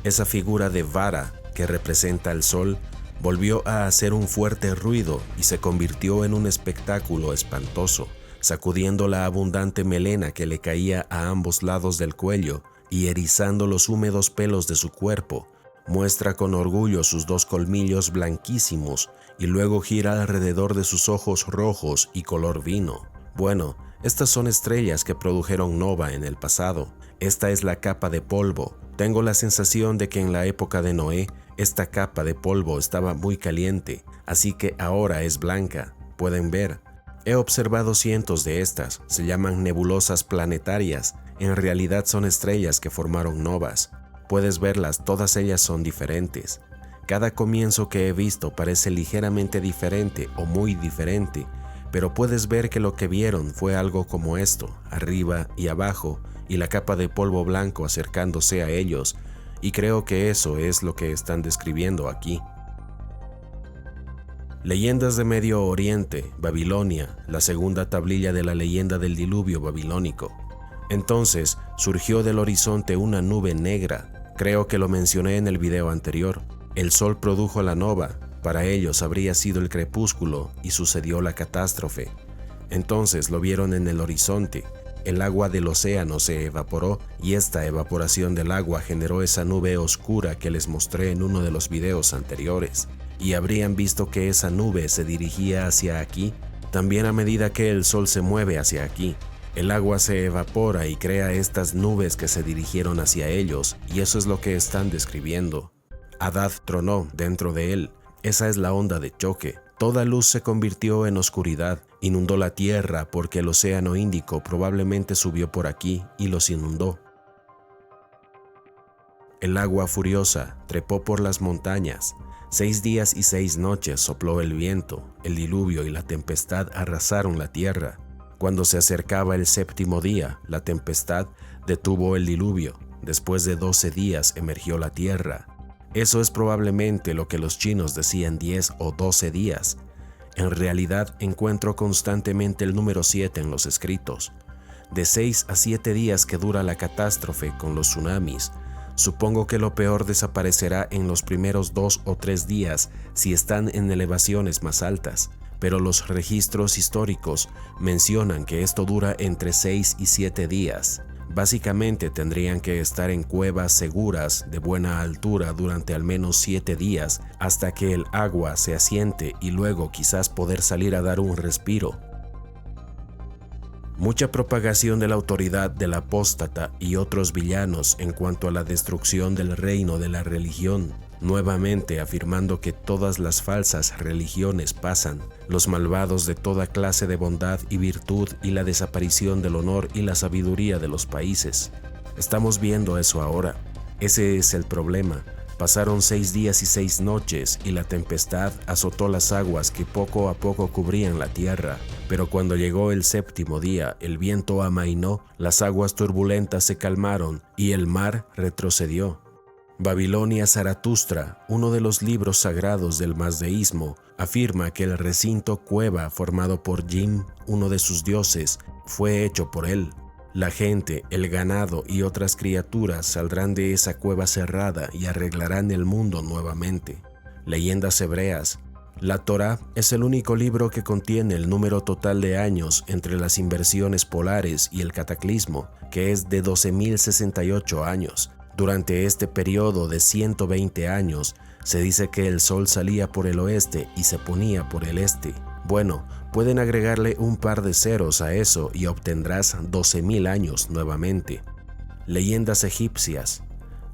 esa figura de vara que representa al Sol volvió a hacer un fuerte ruido y se convirtió en un espectáculo espantoso, sacudiendo la abundante melena que le caía a ambos lados del cuello y erizando los húmedos pelos de su cuerpo. Muestra con orgullo sus 2 colmillos blanquísimos y luego gira alrededor de sus ojos rojos y color vino. Bueno, estas son estrellas que produjeron nova en el pasado. Esta es la capa de polvo. Tengo la sensación de que en la época de Noé, esta capa de polvo estaba muy caliente, así que ahora es blanca. Pueden ver. He observado cientos de estas. Se llaman nebulosas planetarias. En realidad son estrellas que formaron novas. Puedes verlas, todas ellas son diferentes. Cada comienzo que he visto parece ligeramente diferente o muy diferente, pero puedes ver que lo que vieron fue algo como esto, arriba y abajo, y la capa de polvo blanco acercándose a ellos, y creo que eso es lo que están describiendo aquí. Leyendas de Medio Oriente, Babilonia, la segunda tablilla de la leyenda del diluvio babilónico. Entonces surgió del horizonte una nube negra. Creo que lo mencioné en el video anterior. El sol produjo la nova, para ellos habría sido el crepúsculo y sucedió la catástrofe. Entonces lo vieron en el horizonte. El agua del océano se evaporó y esta evaporación del agua generó esa nube oscura que les mostré en uno de los videos anteriores. Y habrían visto que esa nube se dirigía hacia aquí, también a medida que el sol se mueve hacia aquí. El agua se evapora y crea estas nubes que se dirigieron hacia ellos, y eso es lo que están describiendo. Hadad tronó dentro de él. Esa es la onda de choque. Toda luz se convirtió en oscuridad, inundó la tierra porque el Océano Índico probablemente subió por aquí y los inundó. El agua furiosa trepó por las montañas. 6 días y 6 noches sopló el viento, el diluvio y la tempestad arrasaron la tierra. Cuando se acercaba el 7º día, la tempestad detuvo el diluvio. Después de 12 días emergió la tierra. Eso es probablemente lo que los chinos decían 10 o 12 días. En realidad encuentro constantemente el número 7 en los escritos. De 6 a 7 días que dura la catástrofe con los tsunamis. Supongo que lo peor desaparecerá en los primeros 2 o 3 días si están en elevaciones más altas. Pero los registros históricos mencionan que esto dura entre 6 y 7 días. Básicamente tendrían que estar en cuevas seguras de buena altura durante al menos 7 días hasta que el agua se asiente y luego quizás poder salir a dar un respiro. Mucha propagación de la autoridad del apóstata y otros villanos en cuanto a la destrucción del reino de la religión, nuevamente afirmando que todas las falsas religiones pasan, los malvados de toda clase de bondad y virtud y la desaparición del honor y la sabiduría de los países. Estamos viendo eso ahora. Ese es el problema. Pasaron 6 días y 6 noches y la tempestad azotó las aguas que poco a poco cubrían la tierra. Pero cuando llegó el 7º día, el viento amainó, las aguas turbulentas se calmaron y el mar retrocedió. Babilonia Zaratustra, uno de los libros sagrados del mazdeísmo, afirma que el recinto cueva formado por Jim, uno de sus dioses, fue hecho por él. La gente, el ganado y otras criaturas saldrán de esa cueva cerrada y arreglarán el mundo nuevamente. Leyendas hebreas. La Torá es el único libro que contiene el número total de años entre las inversiones polares y el cataclismo, que es de 12.068 años. Durante este periodo de 120 años, se dice que el sol salía por el oeste y se ponía por el este. Bueno, pueden agregarle un par de ceros a eso y obtendrás 12.000 años nuevamente. Leyendas egipcias.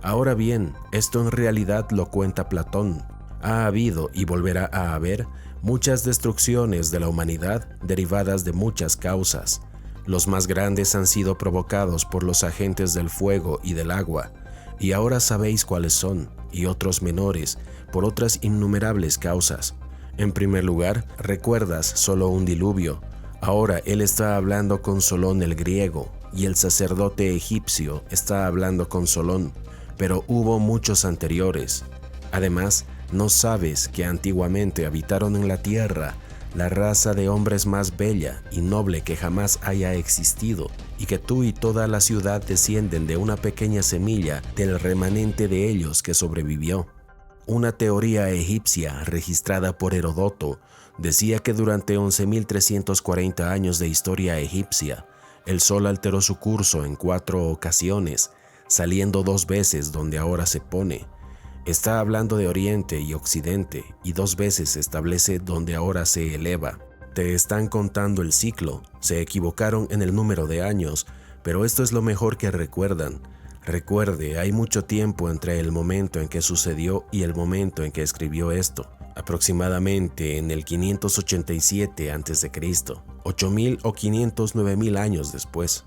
Ahora bien, esto en realidad lo cuenta Platón. Ha habido y volverá a haber muchas destrucciones de la humanidad derivadas de muchas causas. Los más grandes han sido provocados por los agentes del fuego y del agua, y ahora sabéis cuáles son, y otros menores, por otras innumerables causas. En primer lugar, recuerdas solo un diluvio. Ahora él está hablando con Solón el griego, y el sacerdote egipcio está hablando con Solón, pero hubo muchos anteriores. Además, no sabes que antiguamente habitaron en la tierra la raza de hombres más bella y noble que jamás haya existido, y que tú y toda la ciudad descienden de una pequeña semilla del remanente de ellos que sobrevivió. Una teoría egipcia registrada por Heródoto decía que durante 11.340 años de historia egipcia, el sol alteró su curso en 4 ocasiones, saliendo 2 veces donde ahora se pone. Está hablando de Oriente y Occidente, y 2 veces establece donde ahora se eleva. Te están contando el ciclo, se equivocaron en el número de años, pero esto es lo mejor que recuerdan. Recuerde, hay mucho tiempo entre el momento en que sucedió y el momento en que escribió esto, aproximadamente en el 587 a.C., 8.000 o 509.000 años después.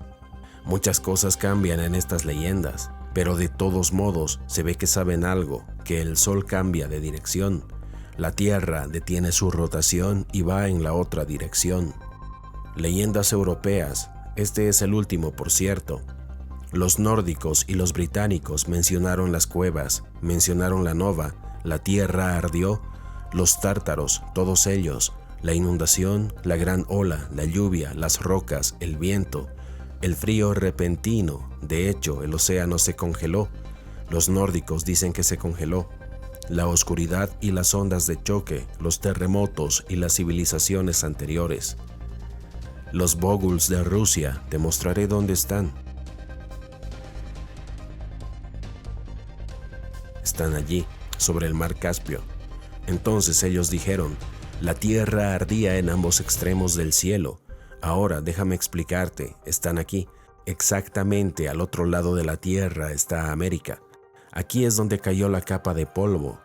Muchas cosas cambian en estas leyendas, pero de todos modos se ve que saben algo, que el sol cambia de dirección. La Tierra detiene su rotación y va en la otra dirección. Leyendas europeas. Este es el último, por cierto. Los nórdicos y los británicos mencionaron las cuevas, mencionaron la nova, la tierra ardió, los tártaros, todos ellos, la inundación, la gran ola, la lluvia, las rocas, el viento, el frío repentino. De hecho, el océano se congeló. Los nórdicos dicen que se congeló. La oscuridad y las ondas de choque, los terremotos y las civilizaciones anteriores. Los boguls de Rusia, te mostraré dónde están. Están allí, sobre el mar Caspio. Entonces ellos dijeron, la tierra ardía en ambos extremos del cielo. Ahora déjame explicarte, están aquí. Exactamente al otro lado de la tierra está América. Aquí es donde cayó la capa de polvo.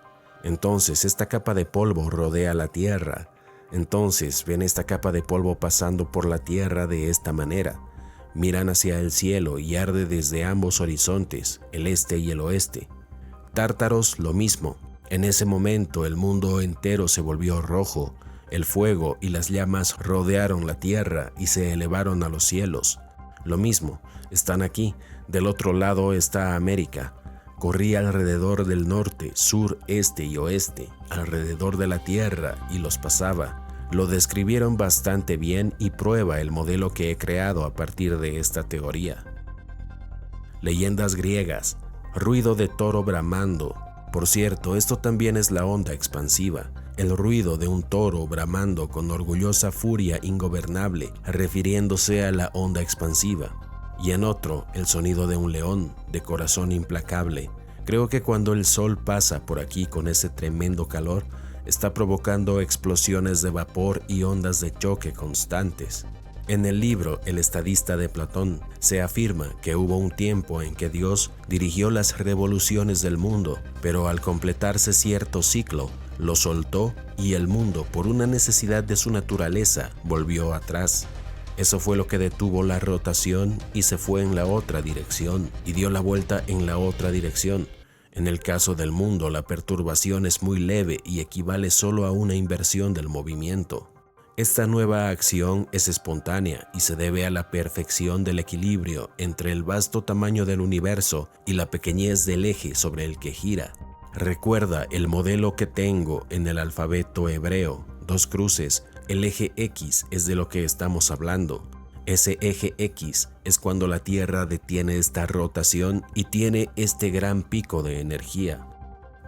Entonces esta capa de polvo rodea la tierra. Entonces ven esta capa de polvo pasando por la tierra de esta manera. Miran hacia el cielo y arde desde ambos horizontes, el este y el oeste. Tártaros lo mismo. En ese momento el mundo entero se volvió rojo. El fuego y las llamas rodearon la tierra y se elevaron a los cielos. Lo mismo, están aquí. Del otro lado está América. Corría alrededor del norte, sur, este y oeste, alrededor de la tierra y los pasaba. Lo describieron bastante bien y prueba el modelo que he creado a partir de esta teoría. Leyendas griegas. Ruido de toro bramando. Por cierto, esto también es la onda expansiva, el ruido de un toro bramando con orgullosa furia ingobernable, refiriéndose a la onda expansiva. Y en otro, el sonido de un león, de corazón implacable. Creo que cuando el sol pasa por aquí con ese tremendo calor, está provocando explosiones de vapor y ondas de choque constantes. En el libro El estadista de Platón se afirma que hubo un tiempo en que Dios dirigió las revoluciones del mundo, pero al completarse cierto ciclo, lo soltó y el mundo, por una necesidad de su naturaleza, volvió atrás. Eso fue lo que detuvo la rotación y se fue en la otra dirección y dio la vuelta en la otra dirección. En el caso del mundo, la perturbación es muy leve y equivale solo a una inversión del movimiento. Esta nueva acción es espontánea y se debe a la perfección del equilibrio entre el vasto tamaño del universo y la pequeñez del eje sobre el que gira. Recuerda el modelo que tengo en el alfabeto hebreo, 2 cruces. El eje X es de lo que estamos hablando. Ese eje X es cuando la Tierra detiene esta rotación y tiene este gran pico de energía.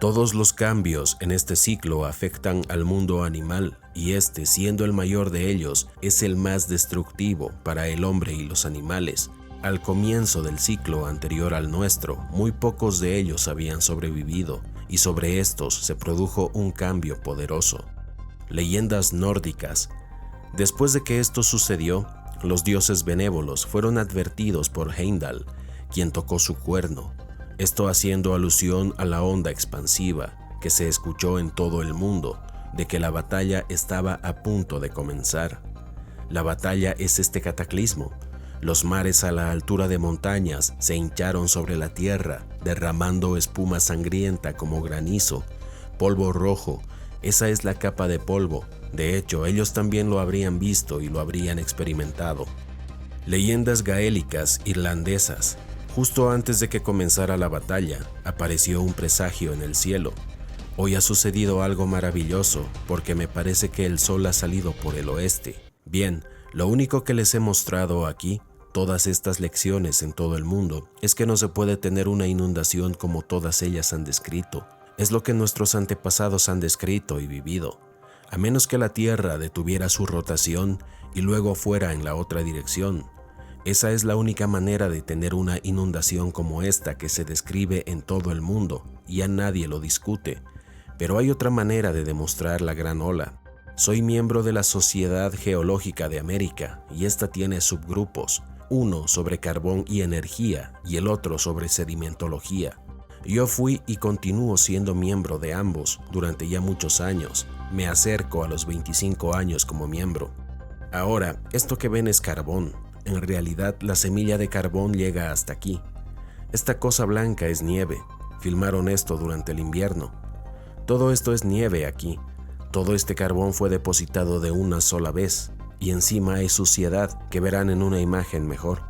Todos los cambios en este ciclo afectan al mundo animal y este, siendo el mayor de ellos, es el más destructivo para el hombre y los animales. Al comienzo del ciclo anterior al nuestro, muy pocos de ellos habían sobrevivido, y sobre estos se produjo un cambio poderoso. Leyendas nórdicas. Después de que esto sucedió, los dioses benévolos fueron advertidos por Heimdall, quien tocó su cuerno, esto haciendo alusión a la onda expansiva que se escuchó en todo el mundo, de que la batalla estaba a punto de comenzar. La batalla es este cataclismo. Los mares a la altura de montañas se hincharon sobre la tierra, derramando espuma sangrienta como granizo, polvo rojo. Esa es la capa de polvo. De hecho, ellos también lo habrían visto y lo habrían experimentado. Leyendas gaélicas irlandesas. Justo antes de que comenzara la batalla, apareció un presagio en el cielo. Hoy ha sucedido algo maravilloso, porque me parece que el sol ha salido por el oeste. Bien, lo único que les he mostrado aquí, todas estas lecciones en todo el mundo, es que no se puede tener una inundación como todas ellas han descrito. Es lo que nuestros antepasados han descrito y vivido. A menos que la Tierra detuviera su rotación y luego fuera en la otra dirección. Esa es la única manera de tener una inundación como esta que se describe en todo el mundo, y ya nadie lo discute. Pero hay otra manera de demostrar la gran ola. Soy miembro de la Sociedad Geológica de América, y esta tiene subgrupos, uno sobre carbón y energía, y el otro sobre sedimentología. Yo fui y continúo siendo miembro de ambos durante ya muchos años. Me acerco a los 25 años como miembro. Ahora, esto que ven es carbón. En realidad, la semilla de carbón llega hasta aquí. Esta cosa blanca es nieve. Filmaron esto durante el invierno. Todo esto es nieve aquí. Todo este carbón fue depositado de una sola vez. Y encima hay suciedad que verán en una imagen mejor.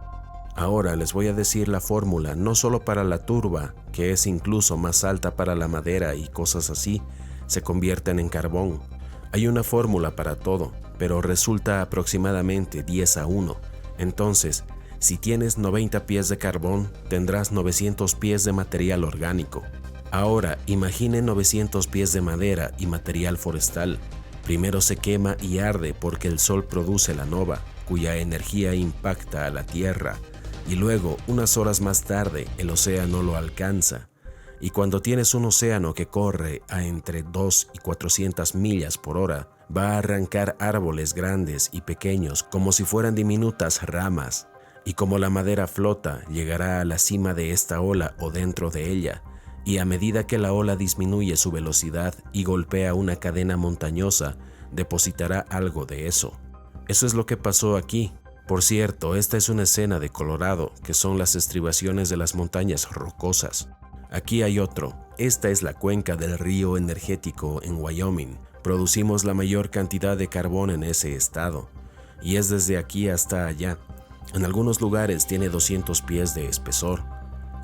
Ahora les voy a decir la fórmula, no solo para la turba, que es incluso más alta para la madera y cosas así, se convierten en carbón. Hay una fórmula para todo, pero resulta aproximadamente 10:1. Entonces, si tienes 90 pies de carbón, tendrás 900 pies de material orgánico. Ahora, imagine 900 pies de madera y material forestal. Primero se quema y arde porque el sol produce la nova, cuya energía impacta a la tierra. Y luego, unas horas más tarde, el océano lo alcanza. Y cuando tienes un océano que corre a entre 2 y 400 millas por hora, va a arrancar árboles grandes y pequeños como si fueran diminutas ramas. Y como la madera flota, llegará a la cima de esta ola o dentro de ella. Y a medida que la ola disminuye su velocidad y golpea una cadena montañosa, depositará algo de eso. Eso es lo que pasó aquí. Por cierto, esta es una escena de Colorado, que son las estribaciones de las montañas rocosas. Aquí hay otro. Esta es la cuenca del río energético en Wyoming. Producimos la mayor cantidad de carbón en ese estado. Y es desde aquí hasta allá. En algunos lugares tiene 200 pies de espesor.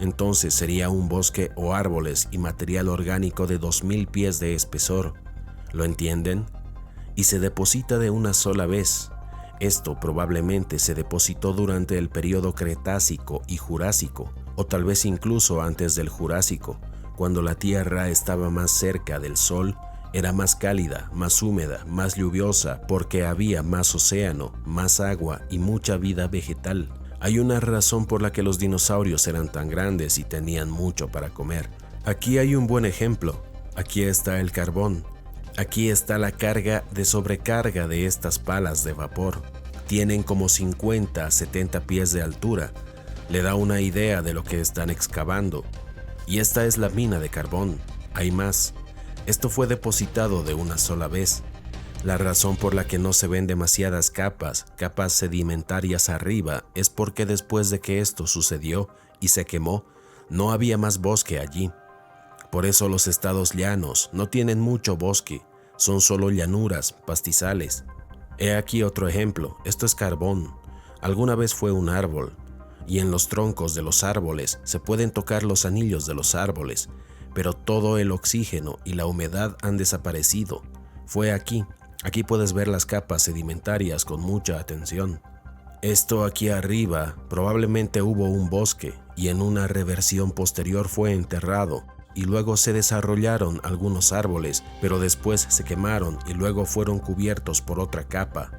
Entonces sería un bosque o árboles y material orgánico de 2000 pies de espesor. ¿Lo entienden? Y se deposita de una sola vez. Esto probablemente se depositó durante el período Cretácico y Jurásico, o tal vez incluso antes del Jurásico, cuando la Tierra estaba más cerca del Sol, era más cálida, más húmeda, más lluviosa, porque había más océano, más agua y mucha vida vegetal. Hay una razón por la que los dinosaurios eran tan grandes y tenían mucho para comer. Aquí hay un buen ejemplo. Aquí está el carbón. Aquí está la carga de sobrecarga de estas palas de vapor. Tienen como 50 a 70 pies de altura. Le da una idea de lo que están excavando. Y esta es la mina de carbón. Hay más. Esto fue depositado de una sola vez. La razón por la que no se ven demasiadas capas sedimentarias arriba, es porque después de que esto sucedió y se quemó, no había más bosque allí. Por eso los estados llanos no tienen mucho bosque, son solo llanuras, pastizales. He aquí otro ejemplo, esto es carbón. Alguna vez fue un árbol, y en los troncos de los árboles se pueden tocar los anillos de los árboles, pero todo el oxígeno y la humedad han desaparecido. Fue aquí. Aquí puedes ver las capas sedimentarias con mucha atención. Esto aquí arriba probablemente hubo un bosque y en una reversión posterior fue enterrado y luego se desarrollaron algunos árboles, pero después se quemaron y luego fueron cubiertos por otra capa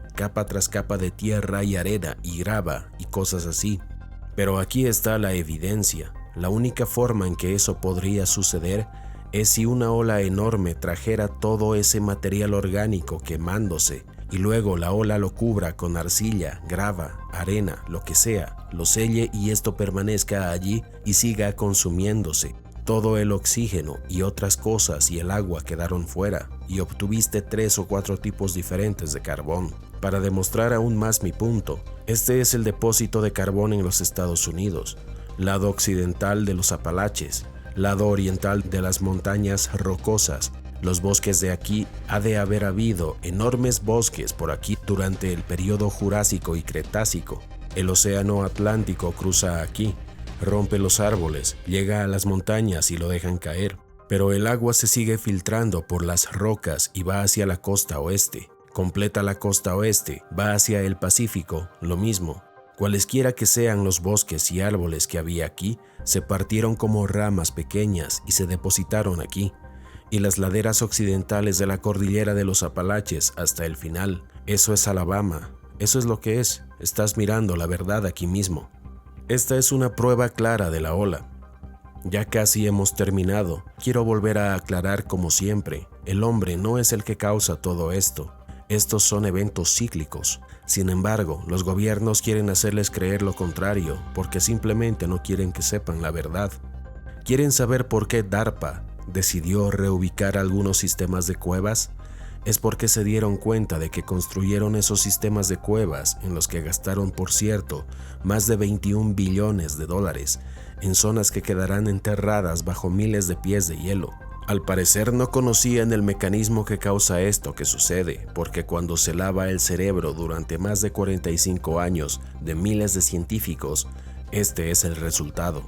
tras capa de tierra y arena y grava y cosas así. Pero aquí está la evidencia. La única forma en que eso podría suceder es si una ola enorme trajera todo ese material orgánico quemándose y luego la ola lo cubra con arcilla, grava, arena, lo que sea, lo selle y esto permanezca allí y siga consumiéndose. Todo el oxígeno y otras cosas y el agua quedaron fuera y obtuviste 3 o 4 tipos diferentes de carbón. Para demostrar aún más mi punto, este es el depósito de carbón en los Estados Unidos, lado occidental de los Apalaches, lado oriental de las montañas rocosas. Los bosques de aquí ha de haber habido enormes bosques por aquí durante el periodo Jurásico y Cretácico. El océano Atlántico cruza aquí, rompe los árboles, llega a las montañas y lo dejan caer. Pero el agua se sigue filtrando por las rocas y va hacia la costa oeste. Completa la costa oeste, va hacia el Pacífico, lo mismo. Cualesquiera que sean los bosques y árboles que había aquí, se partieron como ramas pequeñas y se depositaron aquí. Y las laderas occidentales de la cordillera de los Apalaches hasta el final. Eso es Alabama, eso es lo que es. Estás mirando la verdad aquí mismo. Esta es una prueba clara de la ola. Ya casi hemos terminado. Quiero volver a aclarar como siempre, el hombre no es el que causa todo esto. Estos son eventos cíclicos. Sin embargo, los gobiernos quieren hacerles creer lo contrario porque simplemente no quieren que sepan la verdad. ¿Quieren saber por qué DARPA decidió reubicar algunos sistemas de cuevas? Es porque se dieron cuenta de que construyeron esos sistemas de cuevas en los que gastaron, por cierto, más de 21 billones de dólares en zonas que quedarán enterradas bajo miles de pies de hielo. Al parecer no conocían el mecanismo que causa esto que sucede, porque cuando se lava el cerebro durante más de 45 años de miles de científicos, este es el resultado.